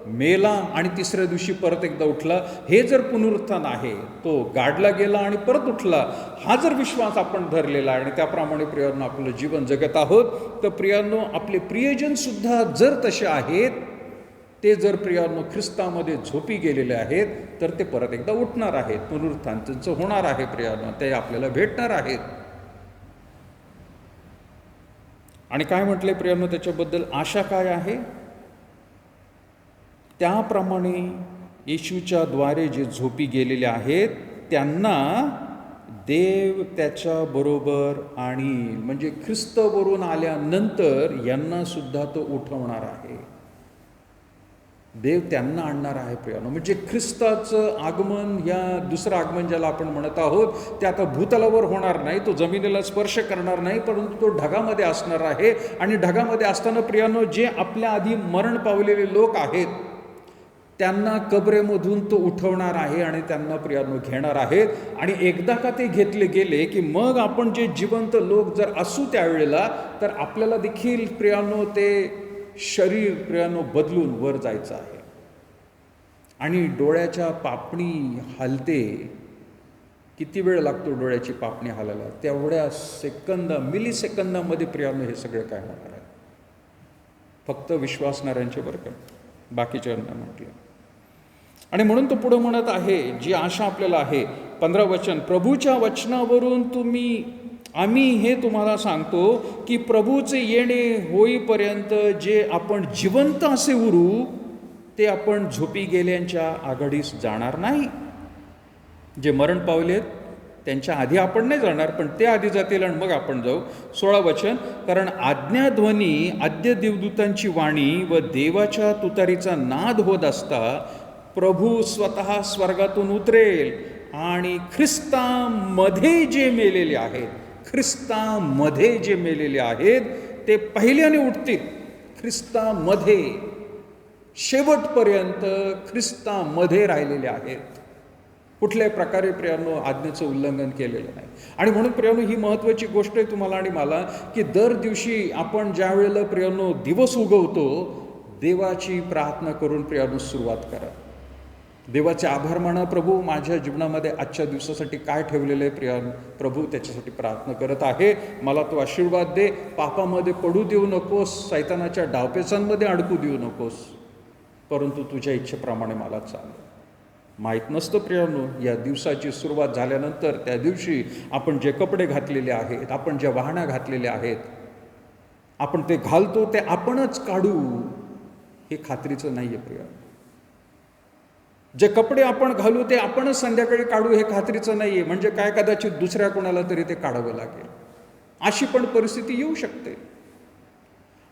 मेला आणि तिसऱ्या दिवशी परत एकदा उठला, हे जर पुनरुत्थान आहे, तो गाडला गेला आणि परत उठला, हा जर विश्वास आपण धरलेला आणि त्याप्रमाणे प्रियांनो आपलं जीवन जगत आहोत, तर प्रियांनो आपले प्रियजन सुद्धा जर तसे आहेत, ते जर प्रियांनो ख्रिस्तामध्ये झोपी गेलेले आहेत तर ते परत एकदा उठणार आहेत, पुनरुत्थान त्यांचं होणार आहे प्रियांनो, ते आपल्याला भेटणार आहेत. आणि काय म्हटले प्रियांनो त्याच्याबद्दल, आशा काय आहे? त्याप्रमाणे येशूच्या द्वारे जे झोपी गेलेले आहेत त्यांना देव त्याच्या बरोबर आणील, म्हणजे ख्रिस्तवरून आल्यानंतर यांना सुद्धा तो उठवणार आहे. देव त्यांना आणणार आहे प्रियांनो. म्हणजे ख्रिस्ताचं आगमन, या दुसरं आगमन ज्याला आपण म्हणत आहोत, ते आता भूतलावर होणार नाही, तो जमिनीला स्पर्श करणार नाही, परंतु तो ढगामध्ये असणार आहे. आणि ढगामध्ये असताना प्रियांनो जे आपल्या आधी मरण पावलेले लोक आहेत त्यांना कबरेमधून तो उठवणार आहे आणि त्यांना प्रियांनो घेणार आहेत. आणि एकदा का ते घेतले गेले की मग आपण जे जिवंत लोक जर असू त्यावेळेला, तर आपल्याला देखील प्रियांनो ते शरीर प्रियांनो बदलून वर जायचं आहे. आणि डोळ्याच्या पापणी हलते, किती वेळ लागतो डोळ्याची पापणी हलायला? तेवढ्या मिली सेकंदामध्ये प्रियांनो हे सगळं काय होणार आहे. फक्त विश्वासणाऱ्यांचे बरं का, बाकीच्यांना म्हटलं. आणि म्हणून तो पुढे म्हणत आहे, जी आशा आपल्याला आहे, 15 वचन, प्रभूच्या वचनावरून आम्ही हे तुम्हाला सांगतो की प्रभूचे येणे होईपर्यंत जे आपण जिवंत असे उरू ते आपण झोपी गेल्यांच्या आघाडीस जाणार नाही. जे मरण पावलेत त्यांच्या आधी आपण नाही जाणार, पण ते आधी जातील आणि मग आपण जाऊ. 16 वचन, कारण आज्ञाध्वनी, आद्य देवदूतांची वाणी व देवाच्या तुतारीचा नाद होत असता प्रभू स्वतः स्वर्गातून उतरेल आणि ख्रिस्तामध्ये जे मेलेले आहेत ते पहिल्याने उठतील. ख्रिस्तामध्ये, शेवटपर्यंत ख्रिस्तामध्ये राहिलेले आहेत, कुठल्याही प्रकारे प्रियांनो आज्ञेचं उल्लंघन केलेलं नाही. आणि म्हणून प्रियांनो ही महत्त्वाची गोष्ट आहे तुम्हाला आणि मला, की दर दिवशी आपण ज्या वेळेला प्रियांनो दिवस उगवतो, देवाची प्रार्थना करून प्रियांनो सुरुवात करा. देवाचे आभार माना, प्रभू माझ्या जीवनामध्ये आजच्या दिवसासाठी काय ठेवलेलं आहे प्रियांनो, प्रभू त्याच्यासाठी प्रार्थना करत आहे, मला तो आशीर्वाद दे, पापामध्ये पडू देऊ नकोस, सैतानाच्या डावपेचांमध्ये अडकू देऊ नकोस, परंतु तुझ्या इच्छेप्रमाणे मला चाल. माहीत नसतं प्रियांनो, या दिवसाची सुरुवात झाल्यानंतर त्या दिवशी आपण जे कपडे घातलेले आहेत, आपण ज्या वाहना घातलेल्या आहेत, आपण ते घालतो ते आपणच काढू हे खात्रीचं नाही आहे प्रियांनो. जे कपडे आपण घालू ते आपणच संध्याकाळी काढू हे खात्रीचं नाही आहे. म्हणजे काय, कदाचित दुसऱ्या कोणाला तरी ते काढावं लागेल, अशी पण परिस्थिती येऊ शकते.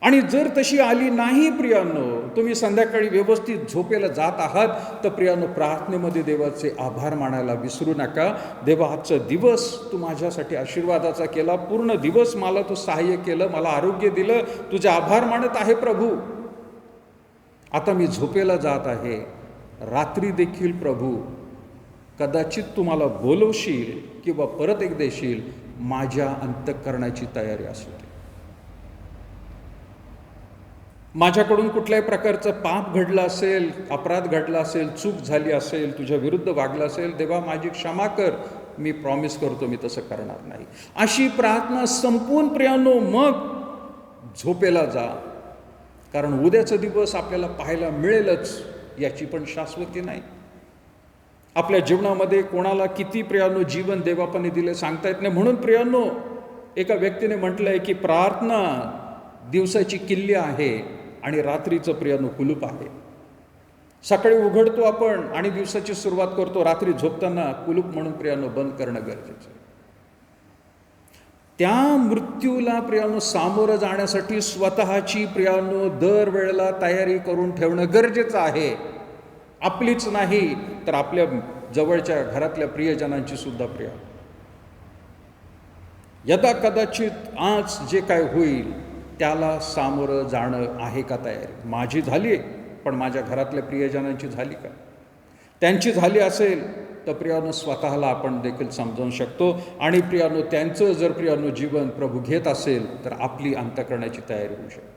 आणि जर तशी आली नाही प्रियांनो, तुम्ही संध्याकाळी व्यवस्थित झोपेला जात आहात, तर प्रियांनो प्रार्थनेमध्ये देवाचे आभार मानायला विसरू नका. देवा आजचा दिवस तू माझ्यासाठी आशीर्वादाचा केला, पूर्ण दिवस मला तू सहाय्य केलं, मला आरोग्य दिलं, तुझे आभार मानत आहे प्रभू. आता मी झोपेला जात आहे, रात्री देखील प्रभू कदाचित तुम्हाला बोलवशील किंवा परत एकदा येशील, माझ्या अंतःकरणाची तयारी असू दे. माझ्याकडून कुठल्याही प्रकारचं पाप घडलं असेल, अपराध घडला असेल, चूक झाली असेल, तुझ्या विरुद्ध वागलं असेल, देवा माझी क्षमा कर, मी प्रॉमिस करतो मी तसं करणार नाही. अशी प्रार्थना संपून प्रियांनो मग झोपेला जा, कारण उद्याचा दिवस आपल्याला पाहायला मिळेलच याची पण शाश्वती नाही. आपल्या जीवनामध्ये कोणाला किती प्रियांनो जीवन देवापणे दिले सांगता येत नाही. म्हणून प्रियांनो एका व्यक्तीने म्हटलंय की प्रार्थना दिवसाची किल्ली आहे आणि रात्रीचं प्रियांनो कुलूप आहे. सकाळी उघडतो आपण आणि दिवसाची सुरुवात करतो, रात्री झोपताना कुलूप म्हणून प्रियांनो बंद करणं गरजेचं आहे. त्या मृत्यूला प्रियांनो सामोरं जाण्यासाठी स्वतःची प्रियांनो दरवेळेला तयारी करून ठेवणं गरजेचं आहे. आपलीच नाही तर आपल्या जवळच्या घरातल्या प्रियजनांची सुद्धा प्रियांनो. यदा कदाचित आज जे काय होईल त्याला सामोरं जाणं आहे का तयारी? माझी झाली आहे, पण माझ्या घरातल्या प्रियजनांची झाली का? त्यांची झाली असेल तर प्रियांनो स्वतःला आपण देखील समजावून शकतो. आणि प्रियांनो त्यांचं जर प्रियांनो जीवन प्रभू घेत असेल तर आपली अंतःकरणाची तयारी होऊ शकते.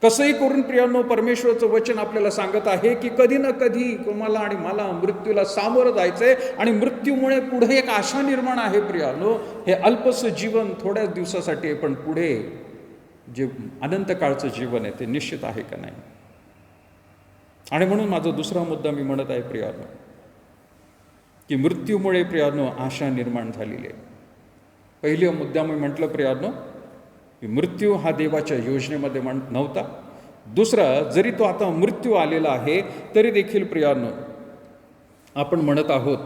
कसंही करून प्रियांनो परमेश्वराचं वचन आपल्याला सांगत आहे की कधी ना कधी तुम्हाला आणि मला मृत्यूला सामोरं जायचंय आणि मृत्यूमुळे पुढे एक आशा निर्माण आहे प्रियांनो. हे अल्पसं जीवन थोड्याच दिवसासाठी आहे, पण पुढे जे अनंत काळचं जीवन आहे ते निश्चित आहे का नाही. आणि म्हणून माझा दुसरा मुद्दा मी म्हणत आहे प्रियानो, की मृत्यूमुळे प्रियानो आशा निर्माण झालेली आहे. पहिल्या मुद्दा मी म्हटलं प्रियानो, की मृत्यू हा देवाच्या योजनेमध्ये नव्हता. दुसरा, जरी तो आता मृत्यू आलेला आहे तरी देखील प्रियानो आपण म्हणत आहोत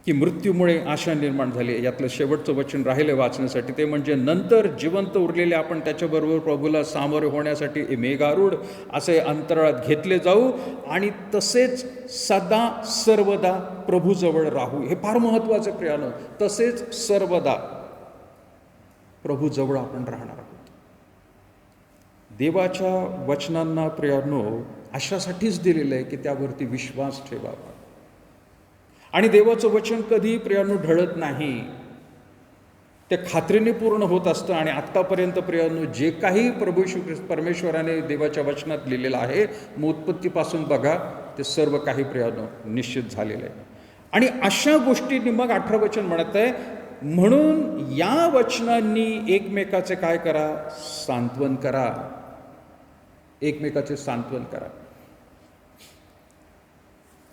की मृत्यूमुळे आशा निर्माण झाली. यातलं शेवटचं वचन राहिलं वाचण्यासाठी, ते म्हणजे नंतर जिवंत उरलेले आपण त्याच्याबरोबर प्रभूला सामोरे होण्यासाठी मेघारूढ असे अंतराळात घेतले जाऊ आणि तसेच सदा सर्वदा प्रभूजवळ राहू. हे फार महत्त्वाचं प्रियानो, तसेच सर्वदा प्रभूजवळ आपण राहणार आहोत. देवाच्या वचनांना प्रियानो अशासाठीच दिलेलं आहे की त्यावरती विश्वास ठेवावा. आणि देवाचं वचन कधीही प्रियानो ढळत नाही, ते खात्रीने पूर्ण होत असतं. आणि आत्तापर्यंत प्रियानो जे काही प्रभू परमेश्वराने देवाच्या वचनात लिहिलेलं आहे, मग उत्पत्तीपासून बघा, ते सर्व काही प्रियानो निश्चित झालेलं आहे. आणि अशा गोष्टींनी मग 18 वचन म्हणत आहे, म्हणून या वचनांनी एकमेकाचे काय करा, सांत्वन करा. एकमेकाचे सांत्वन करा.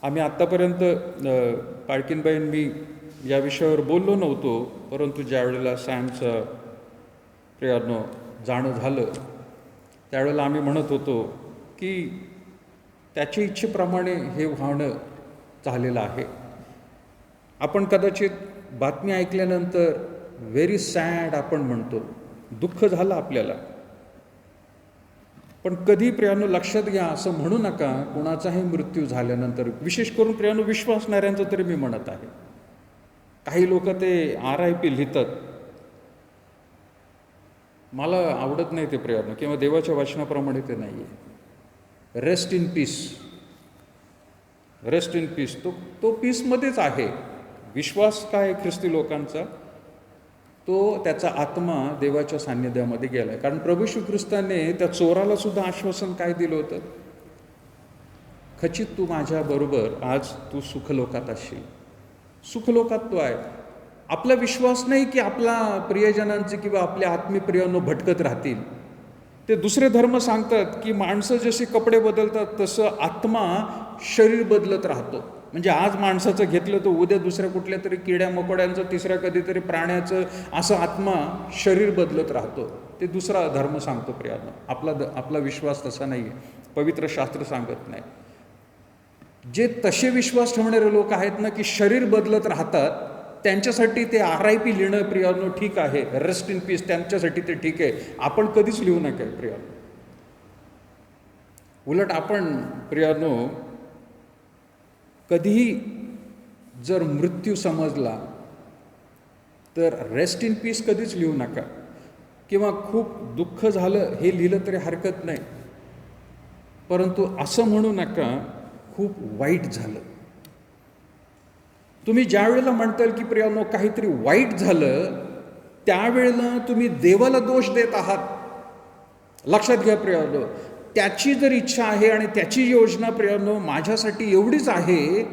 आम्ही आत्तापर्यंत पाळकीनबाईन मी या विषयावर बोललो नव्हतो, परंतु ज्या वेळेला सॅमचं प्रियानो जाणं झालं त्यावेळेला आम्ही म्हणत होतो की त्याच्या इच्छेप्रमाणे हे होणं झालेलं आहे. आपण कदाचित बातमी ऐकल्यानंतर व्हेरी सॅड आपण म्हणतो, दुःख झालं आपल्याला. पण कधी प्रियानो लक्षात घ्या, असं म्हणू नका कोणाचाही मृत्यू झाल्यानंतर, विशेष करून प्रियानो विश्वासणाऱ्यांचं तरी मी म्हणत आहे. काही लोक ते RIP लिहितात, मला आवडत नाही ते प्रियानो, किंवा देवाच्या वचनाप्रमाणे ते नाही आहे. Rest in peace, rest in peace, तो पीसमध्येच आहे. विश्वास काय ख्रिस्ती लोकांचा, तो त्याचा आत्मा देवाच्या सान्निध्यामध्ये गेला. कारण प्रभू श्री ख्रिस्ताने त्या चोराला सुद्धा आश्वासन काय दिलं होतं, खचित तू माझ्याबरोबर आज तू सुखलोकात असशील. सुखलोकात तो आहे. आपला विश्वास नाही की आपला प्रियजनांचे किंवा आपल्या आत्मीप्रियांनो भटकत राहतील. ते दुसरे धर्म सांगतात की माणसं जशी कपडे बदलतात तसं आत्मा शरीर बदलत राहतो. म्हणजे आज माणसाचं घेतलं तर उद्या दुसऱ्या कुठल्या तरी किड्या मकोड्यांचं, तिसऱ्या कधीतरी प्राण्याचं, असं आत्मा शरीर बदलत राहतो. ते दुसरा धर्म सांगतो प्रियानो. आपला विश्वास तसा नाही आहे, पवित्र शास्त्र सांगत नाही. जे तसे विश्वास ठेवणारे लोक आहेत ना की शरीर बदलत राहतात, त्यांच्यासाठी ते RIP लिहिणं प्रियानो ठीक आहे, रेस्ट इन पीस त्यांच्यासाठी ते ठीक आहे. आपण कधीच लिहू नका प्रियानो. उलट आपण प्रियानो कधीही जर मृत्यू समजला तर रेस्ट इन पीस कधीच लिहू नका, किंवा खूप दुःख झालं हे लिहिलं तरी हरकत नाही, परंतु असं म्हणू नका खूप वाईट झालं. तुम्ही ज्या वेळेला म्हणताल की प्रियानो काहीतरी वाईट झालं, त्यावेळेला तुम्ही देवाला दोष देत आहात. लक्षात घ्या प्रियानो, त्याची जर इच्छा आहे आणि त्याची योजना प्रियानो माझ्यासाठी एवढीच आहे,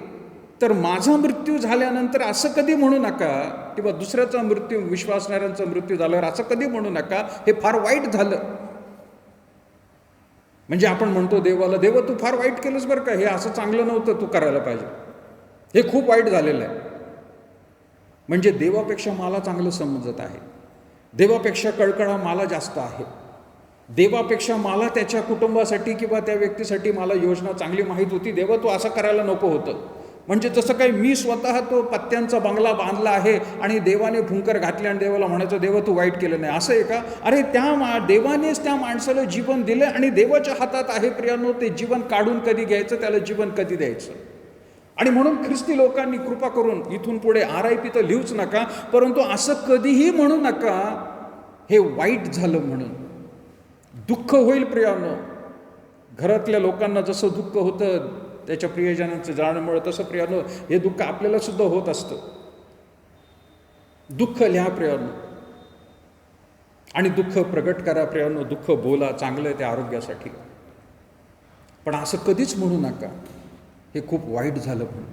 तर माझा मृत्यू झाल्यानंतर असं कधी म्हणू नका, किंवा दुसऱ्याचा मृत्यू, विश्वासणाऱ्यांचा मृत्यू झाल्यावर असं कधी म्हणू नका हे फार वाईट झालं. म्हणजे आपण म्हणतो देवाला, देवा तू फार वाईट केलंस बरं का, हे असं चांगलं नव्हतं, तू करायला पाहिजे, हे खूप वाईट झालेलं आहे. म्हणजे देवापेक्षा मला चांगलं समजत आहे, देवापेक्षा कळकळा मला जास्त आहे, देवापेक्षा मला त्याच्या कुटुंबासाठी किंवा त्या व्यक्तीसाठी मला योजना चांगली माहीत होती. देवा तू असं करायला नको होतं. म्हणजे जसं काही मी स्वतः तो पत्त्यांचा बंगला बांधला आहे आणि देवाने भुंकर घातले आणि देवाला म्हणायचं देवा तू वाईट केलं नाही, असं आहे का? अरे त्या देवानेच त्या माणसाला जीवन दिलं आणि देवाच्या हातात आहे प्रियानो ते जीवन काढून कधी घ्यायचं, त्याला जीवन कधी द्यायचं. आणि म्हणून ख्रिस्ती लोकांनी कृपा करून इथून पुढे RIP तर लिहूच नका, परंतु असं कधीही म्हणू नका हे वाईट झालं म्हणून. दुःख होईल प्रियानो, घरातल्या लोकांना जसं दुःख होतं त्याच्या प्रियजनांचं जाण्यामुळे, तसं प्रियानो हे दुःख आपल्याला सुद्धा होत असतं. दुःख लिहा प्रियानो आणि दुःख प्रगट करा प्रियानो, दुःख बोला, चांगलं आहे ते आरोग्यासाठी. पण असं कधीच म्हणू नका हे खूप वाईट झालं म्हणून.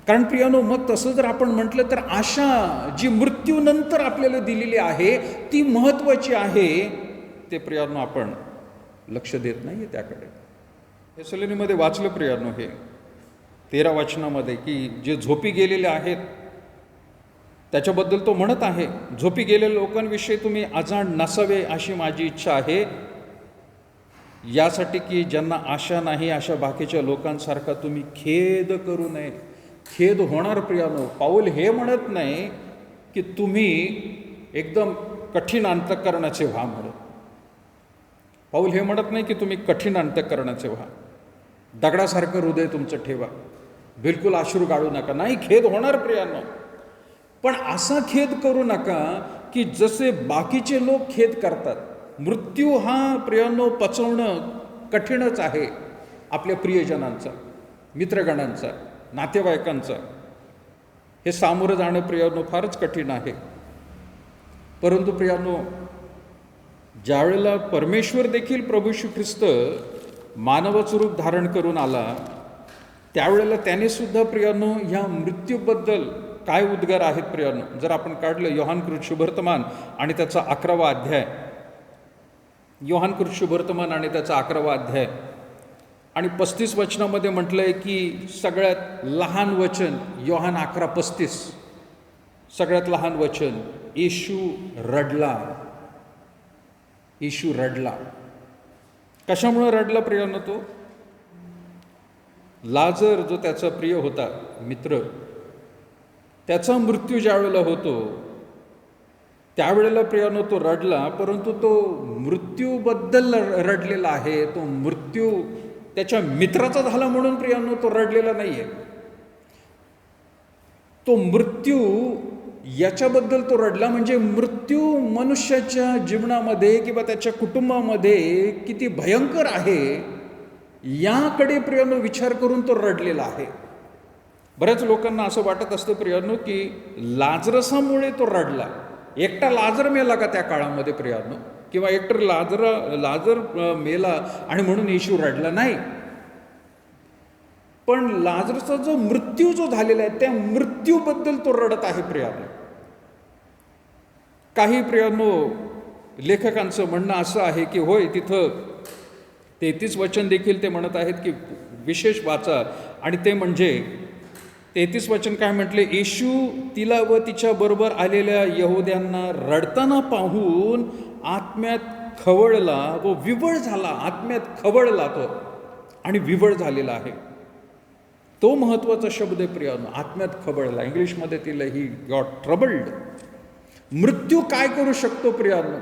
कारण प्रियानो मग तसं जर आपण म्हटलं तर आशा जी मृत्यूनंतर आपल्याला दिलेली आहे ती महत्त्वाची आहे, ते प्रियानो आपण लक्ष देत नाही आहे त्याकडे. थेसलोनीमध्ये वाचलं प्रियानो हे 13 वचनामध्ये की जे झोपी गेलेले आहेत त्याच्याबद्दल तो म्हणत आहे, झोपी गेलेल्या लोकांविषयी तुम्ही अजाण नसावे अशी माझी इच्छा आहे, यासाठी की ज्यांना आशा नाही अशा बाकीच्या लोकांसारखा तुम्ही खेद करू नये. खेद होणार प्रियानो. पाऊल हे म्हणत नाही की तुम्ही एकदम कठीण अंतःकरणाचे व्हा म्हणून. पाऊल हे म्हणत नाही की तुम्ही कठीण अंतःकरणाचे व्हा, दगडासारखं हृदय तुमचं ठेवा, बिलकुल अश्रू गाळू नका. नाही, खेद होणार प्रियानो, पण असा खेद करू नका की जसे बाकीचे लोक खेद करतात. मृत्यू हा प्रियानो पचवणं कठीणच आहे. आपल्या प्रियजनांचा, मित्रगणांचा, नातेवाईकांचा हे सामोरं जाणं प्रियानो फारच कठीण आहे. परंतु प्रियानो, ज्यावेळेला परमेश्वर देखील प्रभू येशू ख्रिस्त मानवाचं रूप धारण करून आला, त्यावेळेला त्याने सुद्धा प्रियानो ह्या मृत्यूबद्दल काय उद्गार आहेत प्रियानो. जर आपण काढलं योहानकृत शुभवर्तमान आणि त्याचा 11वा अध्याय, योहानकृत शुभवर्तमान आणि त्याचा 11वा अध्याय आणि 35 वचनामध्ये म्हटलंय की सगळ्यात लहान वचन योहान 11:35, सगळ्यात लहान वचन, येशू रडला. येशू रडला. कशामुळे रडला प्रियानो? तो लाजर जो त्याचा प्रिय होता मित्र, त्याचा मृत्यू ज्या वेळेला होतो त्यावेळेला प्रियानो तो रडला. परंतु तो मृत्यूबद्दल रडलेला आहे. तो मृत्यू त्याच्या मित्राचा झाला म्हणून प्रियानो तो रडलेला नाहीये. तो मृत्यू याच्याबद्दल तो रडला, म्हणजे मृत्यू मनुष्याच्या जीवनामध्ये किंवा त्याच्या कुटुंबामध्ये किती भयंकर आहे याकडे प्रियानो विचार करून तो रडलेला आहे. बऱ्याच लोकांना असं वाटत असतं प्रियानो की लाजरसामुळे तो रडला. एकटा लाजर मेला का त्या काळामध्ये प्रियानो? किंवा एकतर लाजर मेला आणि म्हणून येशू रडला? नाही. पण लाजरचा जो मृत्यू जो झालेला आहे त्या मृत्यूबद्दल तो रडत आहे प्रियानो. काही प्रियानो लेखकांचं म्हणणं असं आहे की होय, तिथं 33 वचन देखील ते म्हणत आहेत की विशेष वाचा, आणि ते म्हणजे 33 वचन काय म्हटले, येशू तिला व तिच्या बरोबर आलेल्या यहुद्यांना रडताना पाहून आत्म्यात खवळला व विवळ झाला. आत्म्यात खवळला तो आणि विवळ झालेला आहे. तो महत्वाचा शब्द आहे प्रियानो, आत्म्यात खवळला. इंग्लिशमध्ये तिला ही गॉट ट्रबल्ड. मृत्यू काय करू शकतो प्रियानो?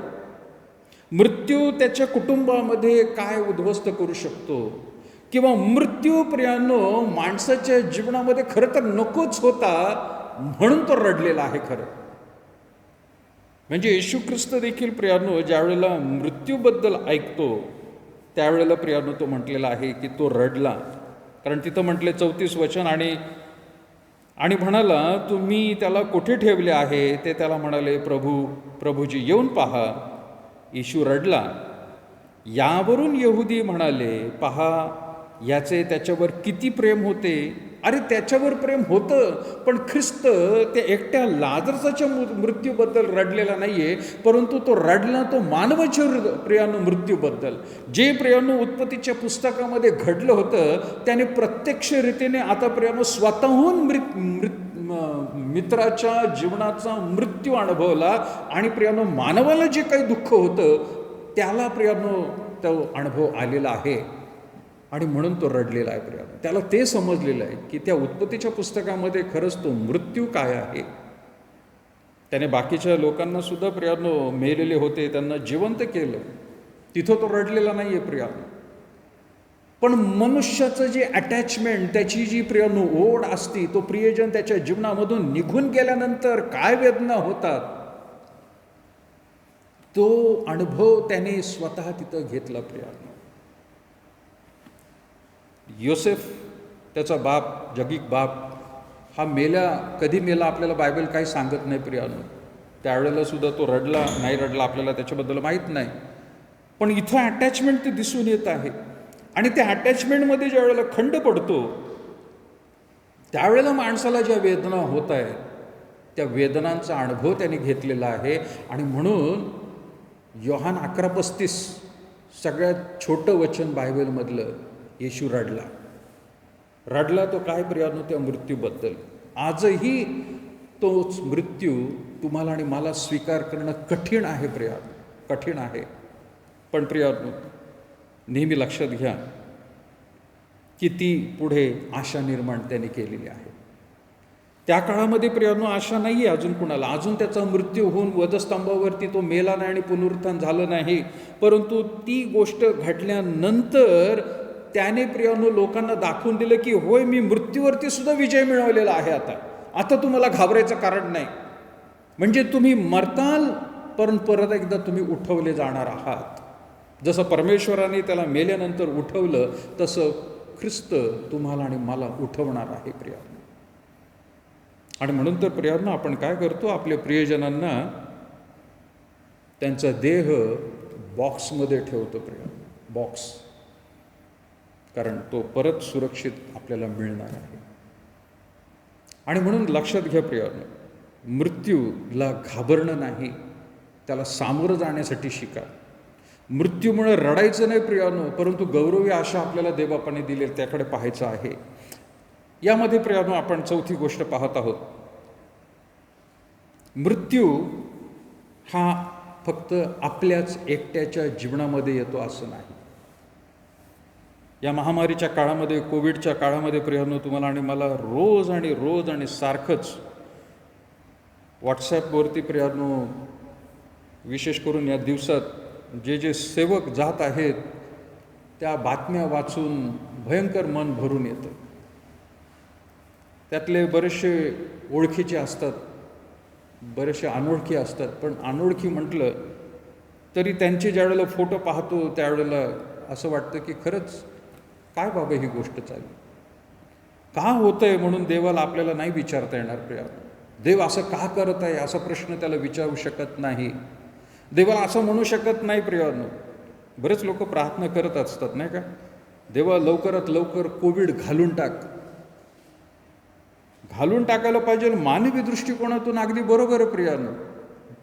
मृत्यू त्याच्या कुटुंबामध्ये काय उद्ध्वस्त करू शकतो? किंवा मृत्यू प्रियानो माणसाच्या जीवनामध्ये खरं तर नकोच होता म्हणून तो रडलेला आहे खरं. म्हणजे येशू ख्रिस्त देखील प्रियानो ज्यावेळेला मृत्यूबद्दल ऐकतो त्यावेळेला प्रियानो तो म्हटलेला आहे की तो रडला. कारण तिथं म्हटले 34 वचन, आणि म्हणाला, तुम्ही त्याला कुठे ठेवले आहे? ते त्याला म्हणाले, प्रभूजी येऊन पहा. येशू रडला. यावरून यहुदी म्हणाले, पहा याचे त्याच्यावर किती प्रेम होते. अरे त्याच्यावर प्रेम होतं, पण ख्रिस्त त्या एकट्या लाजरसाच्या मृत्यूबद्दल रडलेला नाहीये, परंतु तो रडला तो मानवाच्या प्रियानो मृत्यूबद्दल. जे प्रियानो उत्पत्तीच्या पुस्तकामध्ये घडलं होतं त्याने प्रत्यक्ष रीतीने आता प्रियानो स्वतःहून मित्राच्या जीवनाचा मृत्यू अनुभवला, आणि प्रियानो मानवाला जे काही दुःख होतं त्याला प्रियानो तो अनुभव आलेला आहे, आणि म्हणून तो रडलेला आहे प्रियानो. त्याला ते समजलेलं आहे की त्या उत्पत्तीच्या पुस्तकामध्ये खरंच तो मृत्यू काय आहे. त्याने बाकीच्या लोकांना सुद्धा प्रियानो मेलेले होते त्यांना जिवंत केलं, तिथं तो रडलेला नाही आहे प्रियानो. पण मनुष्याचं जे अटॅचमेंट, त्याची जी प्रियानो ओढ असती, तो प्रियजन त्याच्या जीवनामधून निघून गेल्यानंतर काय वेदना होतात, तो अनुभव त्याने स्वतः तिथं घेतला प्रियानो. योसेफ त्याचा बाप, जगीक बाप, हा कधी मेला आपल्याला बायबल काही सांगत नाही प्रियानो. त्यावेळेला सुद्धा तो रडला नाही रडला आपल्याला त्याच्याबद्दल माहीत नाही. पण इथं अटॅचमेंट ते दिसून येत आहे, आणि त्या अटॅचमेंटमध्ये ज्या वेळेला खंड पडतो त्यावेळेला माणसाला ज्या वेदना होत आहेत त्या वेदनांचा अनुभव त्याने घेतलेला आहे. आणि म्हणून योहान 11:35 सगळ्यात छोटं वचन बायबलमधलं, येशू रडला. रडला तो काय प्रियानो? त्या मृत्यूबद्दल. आजही तोच मृत्यू तुम्हाला आणि मला स्वीकार करणं कठीण आहे प्रियानो, कठीण आहे. पण प्रियानो, नेहमी लक्षात घ्या की ती पुढे आशा निर्माण त्याने केलेली आहे. त्या काळामध्ये प्रियानो आशा नाही आहे अजून कुणाला. अजून त्याचा मृत्यू होऊन वधस्तंभावरती तो मेला नाही आणि पुनरुत्थान झालं नाही. परंतु ती गोष्ट घडल्यानंतर त्याने प्रियानो लोकांना दाखवून दिलं की होय, मी मृत्यूवरती सुद्धा विजय मिळवलेला आहे. आता तुम्हाला घाबरायचं कारण नाही. म्हणजे तुम्ही मरताल पण परत एकदा तुम्ही उठवले जाणार आहात. जसं परमेश्वराने त्याला मेल्यानंतर उठवलं तसं ख्रिस्त तुम्हाला आणि मला उठवणार आहे प्रियानो. आणि म्हणून तर प्रियानो, आपण काय करतो? आपल्या प्रियजनांना त्यांचा देह बॉक्समध्ये ठेवतो प्रियानो, बॉक्स. कारण तो परत सुरक्षित आपल्याला मिळणार आहे. आणि म्हणून लक्षात घ्या प्रियानो, मृत्यूला घाबरणं नाही, त्याला सामोरं जाण्यासाठी शिका. मृत्यूमुळे रडायचं नाही प्रियानो, परंतु गौरवी आशा आपल्याला देवबापाने दिलेली त्याकडे पाहायचं आहे. यामध्ये प्रियानो आपण चौथी गोष्ट पाहत आहोत. मृत्यू हा फक्त आपल्याच एकट्याच्या जीवनामध्ये येतो असं नाही. या महामारीच्या काळामध्ये, कोविडच्या काळामध्ये प्रियानो, तुम्हाला आणि मला रोज आणि सारखंच व्हॉट्सॲपवरती प्रियानो, विशेष करून या दिवसात जे सेवक जात आहेत त्या बातम्या वाचून भयंकर मन भरून येतं. त्यातले बरेचसे ओळखीचे असतात, बरेचसे अनोळखी असतात. पण अनोळखी म्हटलं तरी त्यांचे ज्यावेळेला फोटो पाहतो त्यावेळेला असं वाटतं की खरंच काय बाबा ही गोष्ट चालली, का होतंय म्हणून देवाला आपल्याला नाही विचारता येणार प्रियानो. देव असं का करत आहे असा प्रश्न त्याला विचारू शकत नाही. देवाला असं म्हणू शकत नाही प्रियानो. बरेच लोक प्रार्थना करत असतात नाही का, देवा लवकरात लवकर कोविड घालून टाकायला पाहिजे. मानवी दृष्टिकोनातून अगदी बरोबर आहे प्रियानो,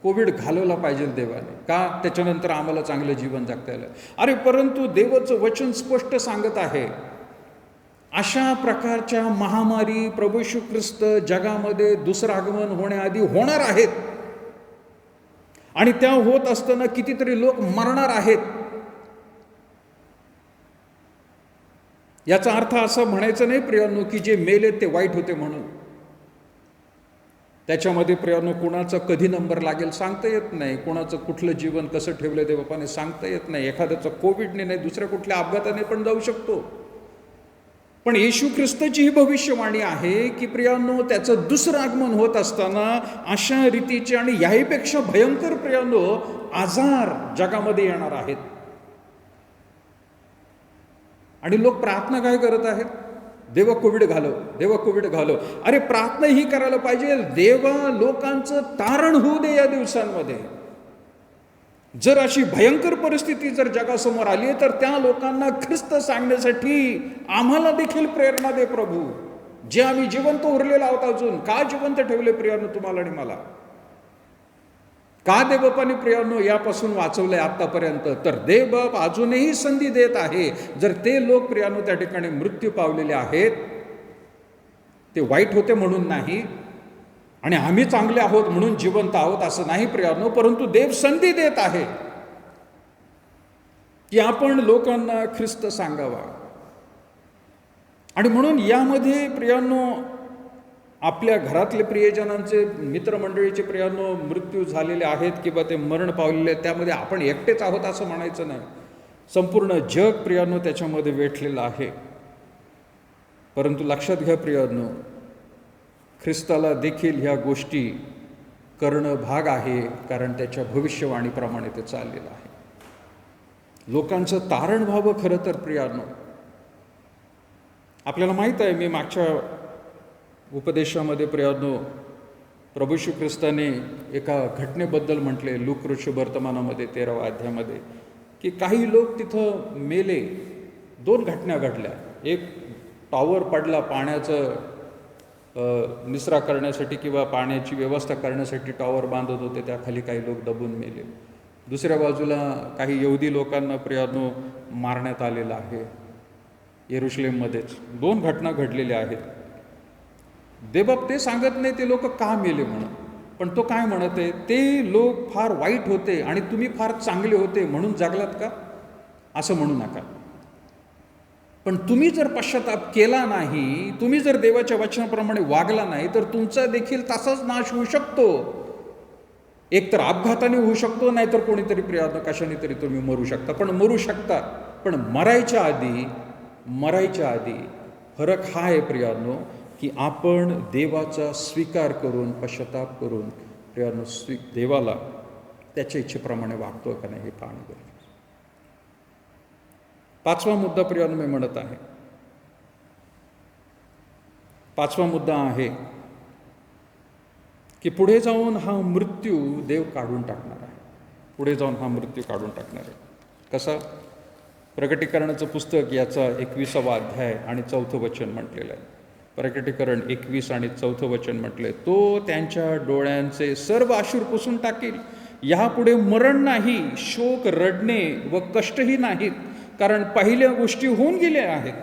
कोविड घालवला पाहिजे देवाने, का त्याच्यानंतर आम्हाला चांगलं जीवन जगता येईल. अरे परंतु देवाचं वचन स्पष्ट सांगत आहे, अशा प्रकारच्या महामारी प्रभू येशू ख्रिस्त जगामध्ये दुसरं आगमन होण्याआधी होणार आहेत. आणि त्या होत असताना कितीतरी लोक मरणार आहेत. याचा अर्थ असा म्हणायचं नाही प्रियानो की जे मेले ते वाईट होते म्हणून. त्याच्यामध्ये प्रियानो कोणाचा कधी नंबर लागेल सांगता येत नाही, कोणाचं कुठलं जीवन कसं ठेवलं देवबापाने सांगता येत नाही. एखाद्याचं कोविडने नाही, दुसऱ्या कुठल्या अपघाताने पण जाऊ शकतो. पण येशू ख्रिस्ताची ही भविष्यवाणी आहे की प्रियानो, त्याचं दुसरं आगमन होत असताना अशा रीतीचे आणि याहीपेक्षा भयंकर प्रियानो आजार जगामध्ये येणार आहेत. आणि लोक प्रार्थना काय करत आहेत? देवा कोविड घालव, देवा कोविड घालव. अरे प्रार्थना ही करायला पाहिजे, देवा लोकांचं तारण होऊ दे या दिवसांमध्ये. जर अशी भयंकर परिस्थिती जर जगासमोर आली तर त्या लोकांना ख्रिस्त सांगण्यासाठी आम्हाला देखील प्रेरणा दे प्रभू. जे आम्ही जिवंत उरलेलो आहोत, अजून का जिवंत ठेवले प्रियानो तुम्हाला आणि मला? का देवबापाने प्रियानो यापासून वाचवलंय आतापर्यंत? तर देवबाप अजूनही संधी देत आहे. जर ते लोक प्रियानो त्या ठिकाणी मृत्यू पावलेले आहेत, ते वाईट होते म्हणून नाही आणि आम्ही चांगले आहोत म्हणून जिवंत आहोत असं नाही प्रियानो, परंतु देव संधी देत आहे की आपण लोकांना ख्रिस्त सांगावा. आणि म्हणून यामध्ये प्रियानो आपल्या घरातले प्रियजनांचे, मित्रमंडळीचे प्रियानो मृत्यू झालेले आहेत किंवा ते मरण पावलेले आहेत, त्यामध्ये आपण एकटेच आहोत असं म्हणायचं नाही. संपूर्ण जग प्रियानो त्याच्यामध्ये वेठलेलं आहे. परंतु लक्षात घ्या प्रियानो, ख्रिस्ताला देखील ह्या गोष्टी करणं भाग आहे, कारण त्याच्या भविष्यवाणीप्रमाणे ते चाललेलं आहे. लोकांचं तारण व्हावं खरं तर प्रियानो. आपल्याला माहीत आहे, मी मागच्या उपदेशामध्ये प्रियानो प्रभू येशू ख्रिस्ताने एका घटनेबद्दल म्हटले, लूक वर्तमानामध्ये 13व्या अध्यायामध्ये, की काही लोक तिथं मेले. 2 घटना घडल्या. एक टॉवर पडला, पाण्याचं निचरा करण्यासाठी किंवा पाण्याची व्यवस्था करण्यासाठी टॉवर बांधत होते, त्याखाली काही लोक दबून मेले. दुसऱ्या बाजूला काही यहुदी लोकांना प्रियानो मारण्यात आलेलं आहे येरुशलेममध्येच. 2 घटना घडलेल्या आहेत. देवबाप ते सांगत नाही ते लोक का मेले म्हणून, पण तो काय म्हणत आहे, ते लोक फार वाईट होते आणि तुम्ही फार चांगले होते म्हणून जगलात का, असं म्हणू नका. पण तुम्ही जर पश्चाताप केला नाही, तुम्ही जर देवाच्या वचनाप्रमाणे वागला नाही, तर तुमचा देखील तसाच नाश होऊ शकतो. एक तर अपघाताने होऊ शकतो, नाहीतर कोणीतरी प्रियानं कशाने तरी तुम्ही मरू शकता. पण मरू शकता, पण मरायच्या आधी फरक हा आहे प्रियानो, की आपण देवाचा स्वीकार करून पश्चाताप करून प्रियानो देवाला त्याच्या इच्छेप्रमाणे वागतो का नाही हे पाहणं गरजेचं. 5वा मुद्दा प्रियानो मी म्हणत आहे. 5वा मुद्दा आहे की पुढे जाऊन हा मृत्यू देव काढून टाकणार आहे. पुढे जाऊन हा मृत्यू काढून टाकणार आहे. कसा? प्रकटीकरणाचं पुस्तक याचा 21वा अध्याय आणि 4थं वचन म्हटलेलं आहे. प्रकटीकरण 21 आणि 4थं वचन म्हटलंय, तो त्यांच्या डोळ्यांचे सर्व अश्रू पुसून टाकील. यापुढे मरण नाही, शोक, रडणे व कष्टही नाहीत, कारण पहिल्या गोष्टी होऊन गेल्या आहेत.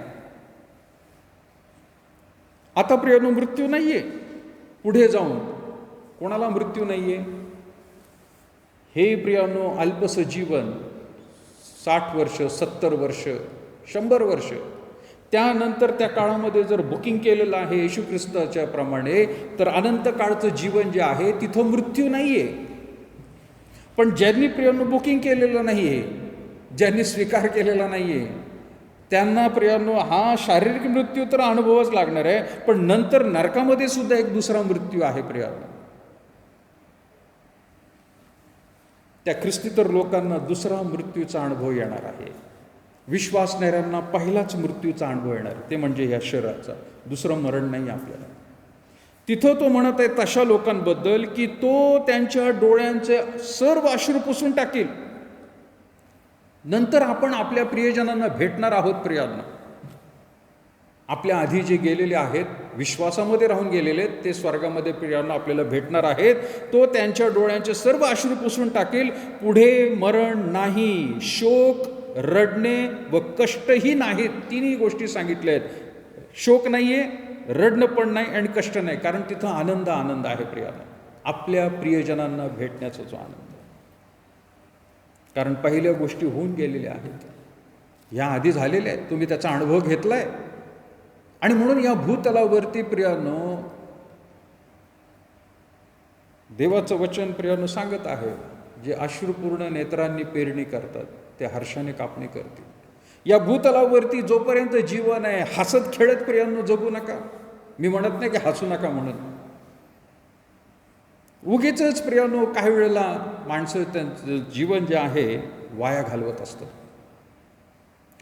आता प्रियानो मृत्यू नाहीये. पुढे जाऊन कोणाला मृत्यू नाहीये? हे प्रियानो अल्पसं जीवन, 60 वर्ष, 70 वर्ष, 100 वर्ष, त्यानंतर त्या काळामध्ये जर बुकिंग केलेलं आहे येशू ख्रिस्ताच्या प्रमाणे, तर अनंत काळचं जीवन जे आहे तिथं मृत्यू नाहीये. पण ज्यांनी प्रियानो बुकिंग केलेलं नाहीये, ज्यांनी स्वीकार केलेला नाहीये, त्यांना प्रियानो हा शारीरिक मृत्यू तर अनुभवच लागणार आहे, पण नंतर नरकामध्ये सुद्धा एक दुसरा मृत्यू आहे प्रियानो. त्या ख्रिस्तीतर लोकांना दुसरा मृत्यूचा अनुभव येणार आहे. विश्वासणाऱ्यांना पहिलाच मृत्यूचा अनुभव येणार, ते म्हणजे या शरीराचा. दुसरं मरण नाही आपल्याला. तिथं तो म्हणत आहे तशा लोकांबद्दल की तो त्यांच्या डोळ्यांचे सर्व अश्रू पुसून टाकील. नंतर आपण आपल्या प्रियजनांना भेटणार आहोत प्रियांना. आपल्या आधी जे गेलेले आहेत, विश्वासामध्ये राहून गेलेले, ते स्वर्गामध्ये प्रियांना आपल्याला भेटणार आहेत. तो त्यांच्या डोळ्यांचे सर्व अश्रू पुसून टाकेल. पुढे मरण नाही, शोक, रडणे व कष्टही नाहीत. तिन्ही गोष्टी सांगितल्या आहेत. शोक नाहीये, रडणं पण नाही आणि कष्ट नाही, कारण तिथं आनंद आहे प्रियांना. आपल्या प्रियजनांना भेटण्याचा जो आनंद, कारण पहिल्या गोष्टी होऊन गेलेल्या आहेत, ह्या आधी झालेल्या आहेत. तुम्ही त्याचा अनुभव घेतलाय. आणि म्हणून या भूतलावरती प्रियानो देवाचं वचन प्रियानो सांगत आहे, जे अश्रुपूर्ण नेत्रांनी पेरणी करतात ते हर्षाने कापणी करतील. या भूतलावरती जोपर्यंत जीवन आहे, हसत खेळत प्रियानो जगू नका. मी म्हणत नाही की हसू नका म्हणून. उगीचच प्रियानो काही वेळेला माणसं त्यांचं जीवन जे आहे वाया घालवत असतात.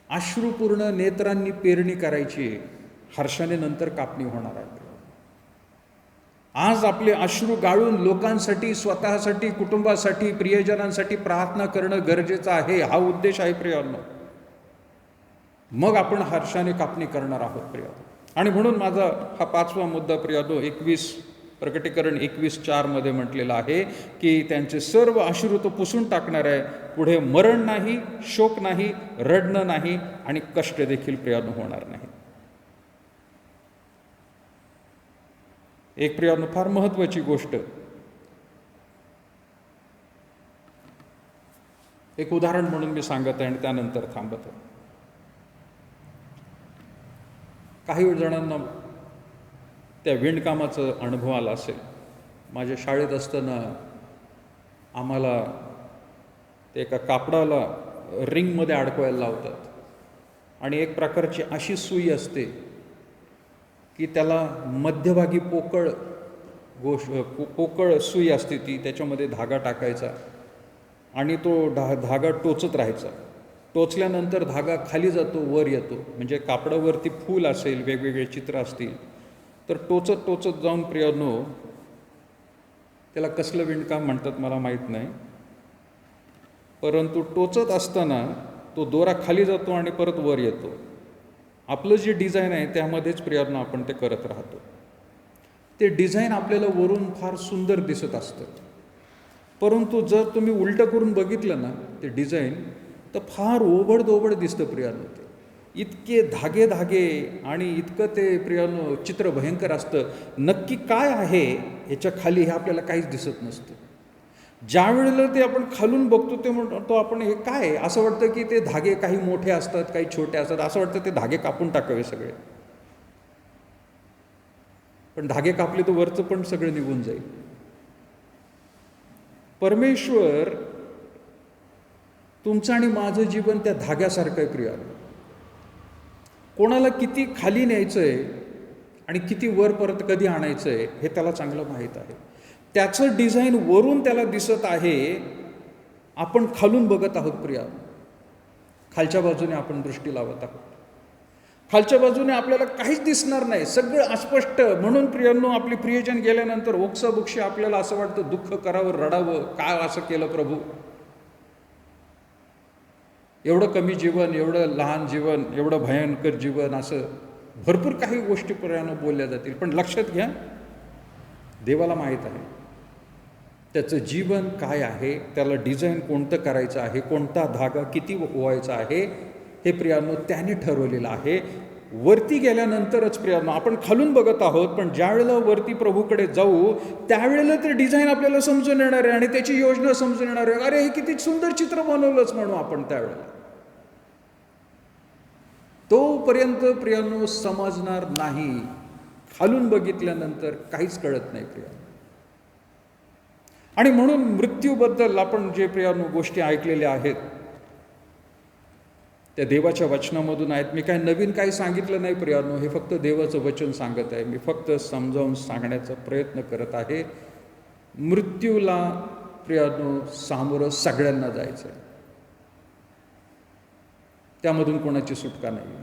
अश्रुपूर्ण नेत्रांनी पेरणी करायची, हर्षाने नंतर कापणी होणार आहे. आज आपले अश्रू गाळून लोकांसाठी, स्वतःसाठी, कुटुंबासाठी, प्रियजनांसाठी प्रार्थना करणं गरजेचं आहे. हा उद्देश आहे प्रियांनो. मग आपण हर्षाने कापणी करणार आहोत प्रियांनो. आणि म्हणून माझा हा 5वा मुद्दा प्रियांनो, प्रकटीकरण 21:4 मध्ये म्हटलेलं आहे की त्यांचे सर्व अश्रू तो पुसून टाकणार आहे. पुढे मरण नाही, शोक नाही, रडणं नाही आणि कष्ट देखील प्रियांनो होणार नाही. एक प्रियांनो फार महत्त्वाची गोष्ट, एक उदाहरण म्हणून मी सांगत आहे आणि त्यानंतर थांबत आहे. काही जणांना त्या विणकामाचा अनुभव आला असेल. माझ्या शाळेत असताना आम्हाला ते एका कापडाला रिंगमध्ये अडकवायला लावतात आणि एक प्रकारची अशी सुई असते की त्याला मध्यभागी पोकळ सुई असते, ती त्याच्यामध्ये धागा टाकायचा आणि तो धागा टोचत राहायचा. टोचल्यानंतर धागा खाली जातो, वर येतो. म्हणजे कापडावरती फूल असेल, वेगवेगळे चित्र असतील, तर टोचत टोचत जाऊन प्रियांनो, त्याला कसलं विणकाम म्हणतात मला माहीत नाही, परंतु टोचत असताना तो दोरा खाली जातो आणि परत वर येतो. आपलं जे डिझाईन आहे त्यामध्येच प्रियांनो आपण ते करत राहतो. ते डिझाईन आपल्याला वरून फार सुंदर दिसत असतं, परंतु जर तुम्ही उलटं करून बघितलं ना ते डिझाईन, तर फार ओबडधोबड दिसतं प्रियानो. ते इतके धागे धागे आणि इतकं ते प्रियानो चित्र भयंकर असतं. नक्की काय आहे याच्या खाली हे आपल्याला काहीच दिसत नसतं. ज्या वेळेला ते आपण खालून बघतो ते म्हणतो आपण हे काय आहे, असं वाटतं की ते धागे काही मोठे असतात काही छोटे असतात, असं वाटतं ते धागे कापून टाकावे सगळे. पण धागे कापले तर वरचं पण सगळं निघून जाईल. परमेश्वर तुमचं आणि माझं जीवन त्या धाग्यासारखं आहे प्रिया. कोणाला किती खाली न्यायचंय आणि किती वर परत कधी आणायचंय हे त्याला चांगलं माहीत आहे. त्याचं डिझाईन वरून त्याला दिसत आहे, आपण खालून बघत आहोत प्रिया. खालच्या बाजूने आपण दृष्टी लावत आहोत. खालच्या बाजूने आपल्याला काहीच दिसणार नाही, सगळं अस्पष्ट. म्हणून प्रियांनो, आपले प्रियजन गेल्यानंतर ओक्साबोक्षी आपल्याला असं वाटतं दुःख करावं, रडावं, काय असं केलं प्रभू. एवढं कमी जीवन, एवढं लहान जीवन, एवढं भयंकर जीवन, असं भरपूर काही गोष्टी प्रियांनो बोलल्या जातील. पण लक्षात घ्या, देवाला माहीत आहे त्याचं जीवन काय आहे, त्याला डिझाईन कोणतं करायचं आहे, कोणता धागा किती ओवायचा आहे, हे प्रियांनो त्याने ठरवलेलं आहे. वरती गेल्यानंतरच प्रियांनो आपण खालून बघत आहोत, पण ज्या वेळेला वरती प्रभूकडे जाऊ त्यावेळेला ते डिझाईन आपल्याला समजून येणार आहे आणि त्याची योजना समजून येणार आहे. अरे हे किती सुंदर चित्र बनवलंच म्हणू आपण त्यावेळेला. तोपर्यंत प्रियांनो समजणार नाही. खालून बघितल्यानंतर काहीच कळत नाही प्रियांनो. आणि म्हणून मृत्यूबद्दल आपण जे प्रियांनो गोष्टी ऐकलेल्या आहेत त्या देवाच्या वचनामधून आहेत. मी काय नवीन काही सांगितलं नाही प्रियांनो, हे फक्त देवाचं वचन सांगत आहे. मी फक्त समजावून सांगण्याचा प्रयत्न करत आहे. मृत्यूला प्रियांनो सामोरं सगळ्यांना जायचं आहे, त्यामधून कोणाची सुटका नाही.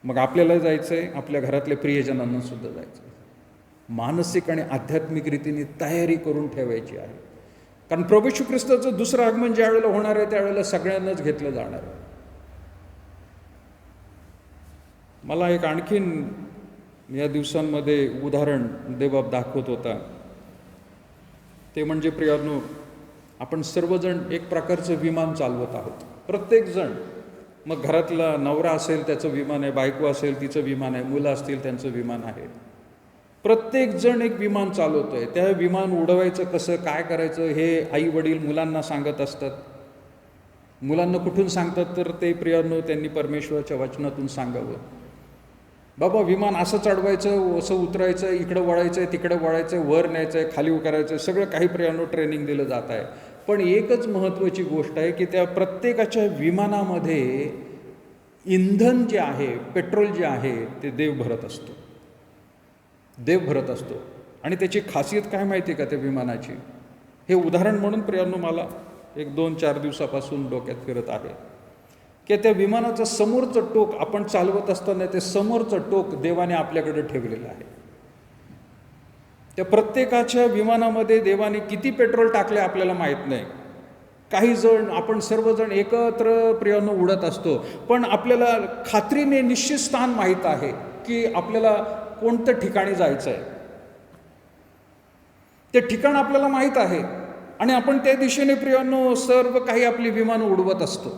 मग आपल्याला जायचं आहे, आपल्या घरातल्या प्रियजनांना सुद्धा जायचं आहे. मानसिक आणि आध्यात्मिक रीतीने तयारी करून ठेवायची आहे. कारण प्रभू येशू ख्रिस्ताचं दुसरं आगमन ज्या वेळेला होणार आहे त्यावेळेला सगळ्यांनाच घेतलं जाणार आहे. मला एक आणखीन या दिवसांमध्ये उदाहरण देवबाप दाखवत होता. ते म्हणजे प्रियांनो, आपण सर्वजण एक प्रकारचं विमान चालवत आहोत. प्रत्येक जण, मग घरातला नवरा असेल त्याचं विमान आहे, बायको असेल तिचं विमान आहे, मुलं असतील त्यांचं विमान आहे. प्रत्येक जण एक विमान चालवतोय. त्या विमान उडवायचं कसं, काय करायचं हे आई वडील मुलांना सांगत असतात. मुलांना कुठून सांगतात तर ते प्रियांनो त्यांनी परमेश्वराच्या वचनातून सांगावं. बाबा विमान असं चढवायचं, असं उतरायचं, इकडं वळायचं, तिकडं वळायचं, वर न्यायचं, खाली करायचं, सगळं काही प्रियांनो ट्रेनिंग दिलं जात आहे. पण एकच महत्त्वाची गोष्ट आहे की त्या प्रत्येकाच्या विमानामध्ये इंधन जे आहे, पेट्रोल जे आहे ते देव भरत असतो. देव भरत असतो. आणि त्याची खासियत काय माहिती आहे का त्या विमानाची? हे उदाहरण म्हणून प्रियांनो मला 1-2-4 दिवसापासून डोक्यात फिरत आहे की त्या विमानाचं समोरचं टोक आपण चालवत असताना ते समोरचं टोक देवाने आपल्याकडे ठेवलेलं आहे. त्या प्रत्येकाच्या विमानामध्ये देवाने किती पेट्रोल टाकले आपल्याला माहीत नाही. काही जण, आपण सर्वजण एकत्र प्रियांनो उडत असतो, पण आपल्याला खात्रीने निश्चित स्थान माहीत आहे की आपल्याला कोणतं ठिकाणी जायचं आहे. ते ठिकाण आपल्याला माहीत आहे आणि आपण त्या दिशेने प्रियांनो सर्व काही आपली विमान उडवत असतो.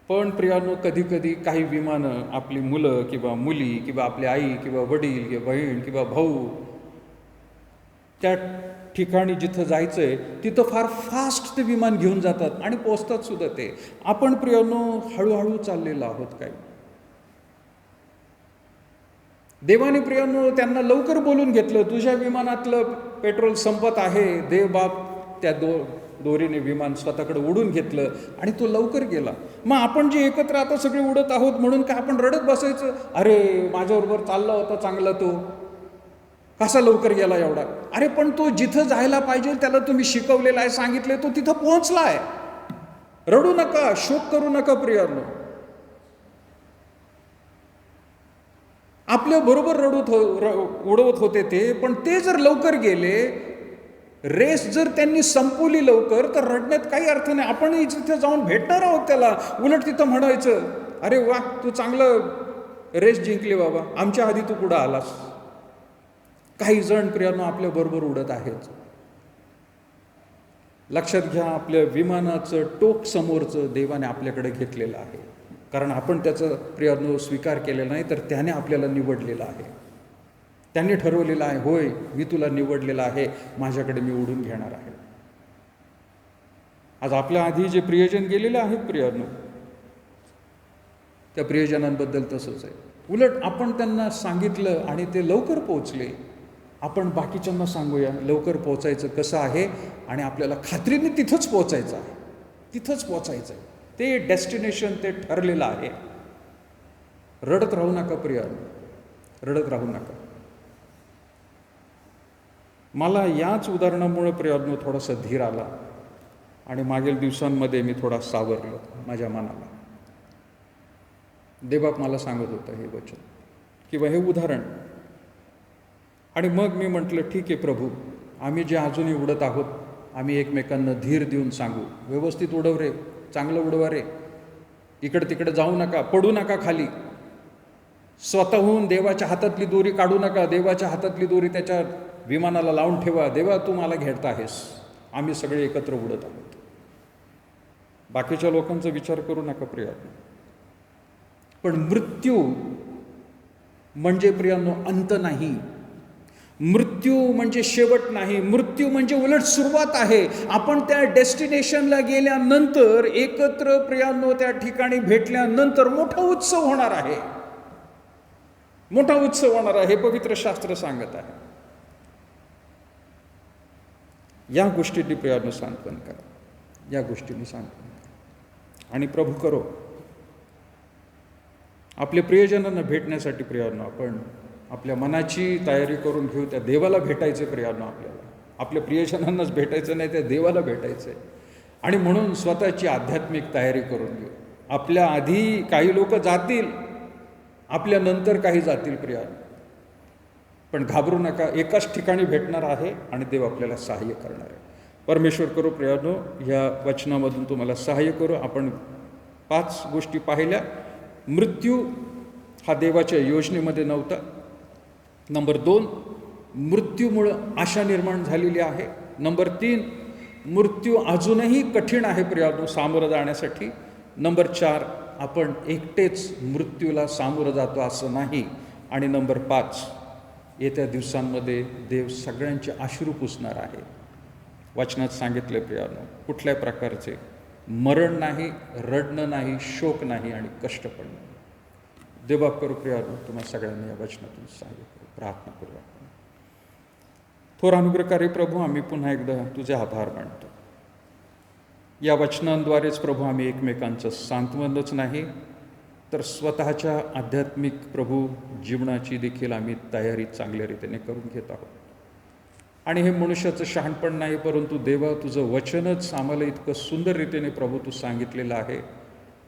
पण प्रियांनो कधी कधी काही विमानं आपली मुलं किंवा मुली किंवा आपली आई किंवा वडील किंवा बहीण किंवा भाऊ त्या ठिकाणी जिथं जायचंय तिथं फार फास्ट ते विमान घेऊन जातात आणि पोहोचतात सुद्धा ते. आपण प्रियांनो हळूहळू चाललेलो आहोत. काय देवाने प्रियांनो त्यांना लवकर बोलून घेतलं, तुझ्या विमानातलं पेट्रोल संपत आहे. देव बाप त्या दोरीने विमान स्वतःकडे उडून घेतलं आणि तो लवकर गेला. मग आपण जे एकत्र आता सगळे उडत आहोत म्हणून काय आपण रडत बसायचं, अरे माझ्याबरोबर चालला होता चांगला, तो कसा लवकर गेला एवढा. अरे पण तो जिथं जायला पाहिजे त्याला तुम्ही शिकवलेलं आहे, सांगितले, तो तिथं पोहोचला आहे. रडू नका, शोक करू नका प्रियांनो. आपल्या बरोबर उडवत होते ते, पण ते जर लवकर गेले, रेस जर त्यांनी संपवली लवकर, तर रडण्यात काही अर्थ नाही. आपणही तिथे जाऊन भेटणार आहोत त्याला. उलट तिथं म्हणायचं, अरे वा तू चांगलं रेस जिंकली बाबा, आमच्या आधी तू पुढं आलास. काही जण प्रियांनो आपल्याबरोबर उडत आहेत. लक्षात घ्या, आपल्या विमानाचं टोक समोरचं देवाने आपल्याकडे घेतलेलं आहे, कारण आपण त्याचा प्रियांनो स्वीकार केलेला नाही, तर त्याने आपल्याला निवडलेलं आहे. त्यांनी ठरवलेलं आहे, होय मी तुला निवडलेलं आहे, माझ्याकडे मी उडून घेणार आहे. आज आपल्या आधी जे प्रियजन गेलेले आहेत प्रियांनो, त्या प्रियजनांबद्दल तसंच आहे. उलट आपण त्यांना सांगितलं आणि ते लवकर पोहोचले. आपण बाकीच्यांना सांगूया लवकर पोहोचायचं कसं आहे, आणि आपल्याला खात्रीने तिथंच पोहोचायचं आहे, तिथंच पोहोचायचं आहे. ते डेस्टिनेशन ते ठरलेलं आहे. रडत राहू नका प्रियांनो, रडत राहू नका. मला याच उदाहरणामुळे प्रियांनो थोडासा धीर आला, आणि मागील दिवसांमध्ये मी थोडा सावरलो माझ्या मनाला. देवबाप मला सांगत होतं हे वचन किंवा हे उदाहरण, आणि मग मी म्हटलं ठीक आहे प्रभू, आम्ही जे अजूनही उडत आहोत, आम्ही एकमेकांना धीर देऊन सांगू, व्यवस्थित उडव रे, चांगलं उडवा रे, इकडे तिकडे जाऊ नका, पडू नका खाली, स्वतःहून देवाच्या हातातली दोरी काढू नका, देवाच्या हातातली दोरी त्याच्या विमानाला लावून ठेवा. देवा तू मला घेत आहेस, आम्ही सगळे एकत्र उडत आहोत. बाकीच्या लोकांचा विचार करू नका प्रियांनो. पण मृत्यू म्हणजे प्रियांनो अंत नाही, मृत्यू म्हणजे शेवट नाही, मृत्यू म्हणजे उलट सुरुवात आहे. आपण त्या डेस्टिनेशनला गेल्यानंतर, एकत्र प्रियांनो त्या ठिकाणी भेटल्यानंतर मोठा उत्सव होणार आहे, मोठा उत्सव होणार आहे, हे पवित्र शास्त्र सांगत आहे. या गोष्टींनी प्रियांनो सांत्वन करा, या गोष्टींनी सांत्वन करा. आणि प्रभू करो, आपल्या प्रियजनांना भेटण्यासाठी प्रियांनो आपण आपल्या मनाची तयारी करून घेऊ. त्या देवाला भेटायचं प्रियांनो, आपल्याला आपल्या प्रियजनांनाच भेटायचं नाही, त्या देवाला भेटायचं आहे. आणि म्हणून स्वतःची आध्यात्मिक तयारी करून घेऊ. आपल्या आधी काही लोक जातील, आपल्या नंतर काही जातील प्रियांनो, पण घाबरू नका, एकाच ठिकाणी भेटणार आहे आणि देव आपल्याला सहाय्य करणार आहे. परमेश्वर करू प्रियांनो, या वचनामधून तुम्हाला सहाय्य करू. आपण 5 गोष्टी पाहिल्या. मृत्यू हा देवाच्या योजनेमध्ये नव्हता. नंबर 2, मृत्यूमुळं आशा निर्माण झालेली आहे. नंबर 3, मृत्यू अजूनही कठीण आहे प्रियांनो सामोरं जाण्यासाठी. नंबर 4, आपण एकटेच मृत्यूला सामोरं जातो असं नाही. आणि नंबर 5, येत्या दिवसांमध्ये देव सगळ्यांचे अश्रू पुसणार आहे. वचनात सांगितले प्रियांनो, कुठल्या प्रकारचे मरण नाही, रडणं नाही, शोक नाही आणि कष्ट पण नाही. देवबाप करू प्रियांनो, तुम्हाला सगळ्यांना या वचनातून सहाय्य करू. प्रार्थना करू आपण. थोर अनुग्रहकारी प्रभू, आम्ही पुन्हा एकदा तुझे आभार मानतो. या वचनांद्वारेच प्रभू आम्ही एकमेकांचं सांत्वनच नाही, तर स्वतःच्या आध्यात्मिक प्रभू जीवनाची देखील आम्ही तयारी चांगल्या रीतीने करून घेत आहोत. आणि हे मनुष्याचं शहाणपण नाही, परंतु देवा तुझं वचनच आम्हाला इतकं सुंदर रीतीने प्रभू तू सांगितलेलं आहे.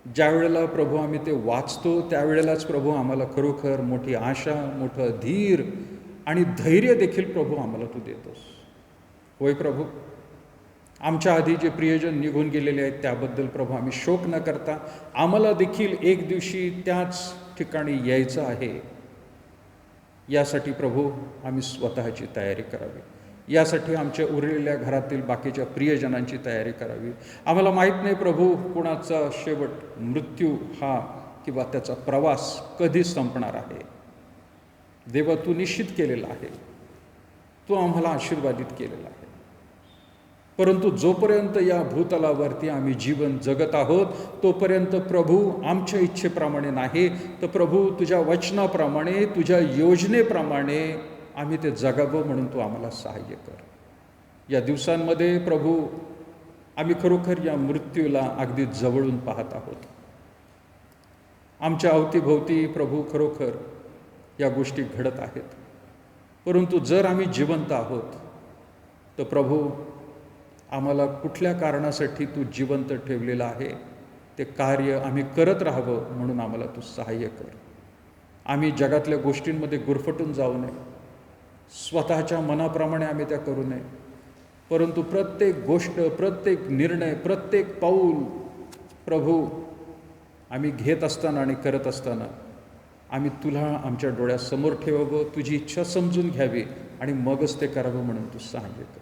ज्या वेळेला प्रभू आम्ही ते वाचतो, त्यावेळेलाच प्रभू आम्हाला खरोखर मोठी आशा, मोठं धीर आणि धैर्य देखील प्रभू आम्हाला तू देतोस. होय प्रभू, आमच्या आधी जे प्रियजन निघून गेलेले आहेत त्याबद्दल प्रभू आम्ही शोक न करता, आम्हाला देखील एक दिवशी त्याच ठिकाणी यायचं आहे, यासाठी प्रभू आम्ही स्वतःची तयारी करावी. यासाठी आमच्या उरलेल्या घरातील बाकीच्या प्रियजनांची तयारी करावी. आम्हाला माहीत नाही प्रभू कोणाचा शेवट मृत्यू हा किंवा त्याचा प्रवास कधी संपणार आहे. देवा तू निश्चित केलेला आहे, तू आम्हाला आशीर्वादित केलेला आहे. परंतु जोपर्यंत या भूतलावरती आम्ही जीवन जगत आहोत तोपर्यंत प्रभू आमच्या इच्छेप्रमाणे नाही, तर प्रभू तुझ्या वचनाप्रमाणे, तुझ्या योजनेप्रमाणे आम्ही ते जगावं, म्हणून तू आम्हाला सहाय्य कर. या दिवसांमध्ये प्रभू आम्ही खरोखर या मृत्यूला अगदी जवळून पाहत आहोत. आमच्या अवतीभोवती प्रभू खरोखर या गोष्टी घडत आहेत. परंतु जर आम्ही जिवंत आहोत तर प्रभू आम्हाला कुठल्या कारणासाठी तू जिवंत ठेवलेलं आहे ते कार्य आम्ही करत राहावं, म्हणून आम्हाला तू सहाय्य कर. आम्ही जगातल्या गोष्टींमध्ये गुरफटून जाऊ नये, स्वतःच्या मनाप्रमाणे आम्ही त्या करू नये, परंतु प्रत्येक गोष्ट, प्रत्येक निर्णय, प्रत्येक पाऊल प्रभू आम्ही घेत असताना आणि करत असताना आम्ही तुला आमच्या डोळ्यासमोर ठेवावं, तुझी इच्छा समजून घ्यावी आणि मगच ते करावं म्हणून तू सहाय्य कर.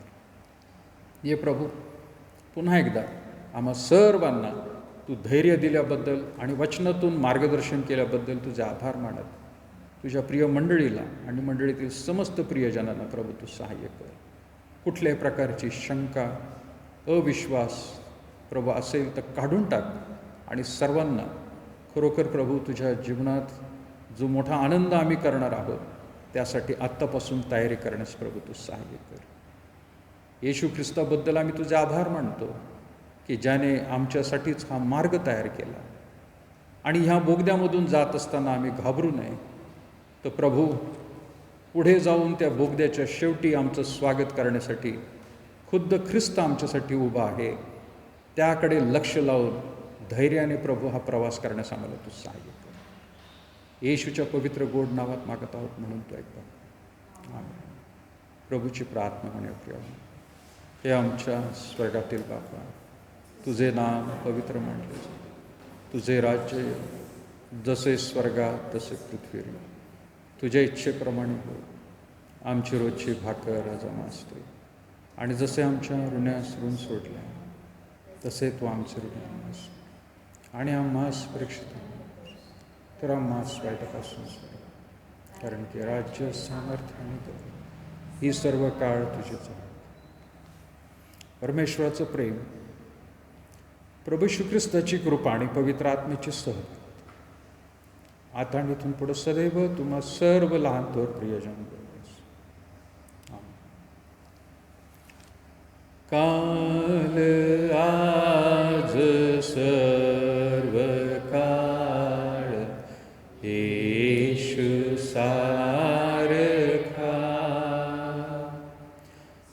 ये प्रभू, पुन्हा एकदा आम्हा सर्वांना तू धैर्य दिल्याबद्दल आणि वचनातून मार्गदर्शन केल्याबद्दल तुझे आभार मानत तुझ्या प्रिय मंडळीला आणि मंडळीतील समस्त प्रियजनांना प्रभू तू सहाय्य कर. कुठल्याही प्रकारची शंका, अविश्वास प्रभू असेल तर काढून टाक आणि सर्वांना खरोखर प्रभू तुझ्या जीवनात जो मोठा आनंद आम्ही करणार आहोत त्यासाठी आत्तापासून तयारी करण्यास प्रभू तू सहाय्य कर. येशू ख्रिस्ताबद्दल आम्ही तुझे आभार मानतो की ज्याने आमच्यासाठीच हा मार्ग तयार केला आणि ह्या बोगद्यामधून जात असताना आम्ही घाबरू नये, तर प्रभू पुढे जाऊन त्या बोगद्याच्या शेवटी आमचं स्वागत करण्यासाठी खुद्द ख्रिस्त आमच्यासाठी उभा आहे. त्याकडे लक्ष लावून धैर्याने प्रभू हा प्रवास करण्यास आम्हाला तू सहाय्य कर. येशूच्या पवित्र गोड नावात मागत आहोत म्हणून तो ऐकतो. आमेन. प्रभूची प्रार्थना म्हणे. प्रिय हे आमच्या स्वर्गातील बापा, तुझे नाम पवित्र मानले जाते, तुझे राज्य ये, जसे स्वर्गात तसे पृथ्वीवर. तुझ्या इच्छेप्रमाणे हो. आमची रोजची भाकर आज आम्हास दे, आणि जसे आमच्या ऋणास ऋण सोडले तसे तू आमचे ऋण आम्हास, आणि आम्हास परीक्षित तर आम्हास वाईटापासून सोड, कारण की राज्य, सामर्थ्य आणि गौरव ही सर्व काळ तुझीच आहे. परमेश्वराचं प्रेम, प्रभू श्री ख्रिस्ताची कृपा आणि पवित्र आत्म्याची सहभाग आता आणि इथून पुढे सदैव तुम्हा सर्व लहान थोर प्रियजन बरोबर. काल आज सर्व काळ येशू सारखा,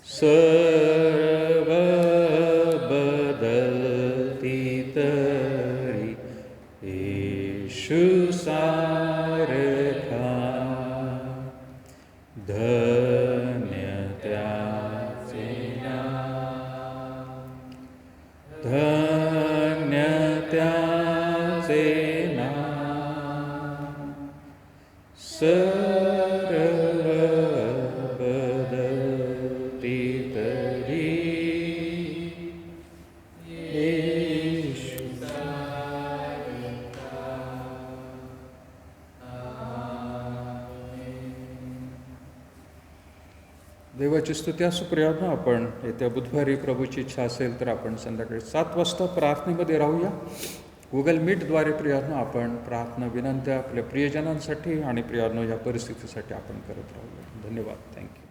सर्व बदलती तरी येशू सारखा. धन्य त्याचे नाम, धन्य त्याचे नाम, सर्व बदलती तरी येशू सारखा. देवाची स्तुती असो. प्रियांनो, आपण येत्या बुधवारी प्रभूची इच्छा असेल तर आपण संध्याकाळी 7 वाजता प्रार्थनेमध्ये राहूया. गुगल मीटद्वारे प्रियांनो आपण प्रार्थना विनंत्या आपल्या प्रियजनांसाठी आणि प्रियांनो या परिस्थितीसाठी आपण करत राहूया. धन्यवाद. थँक्यू.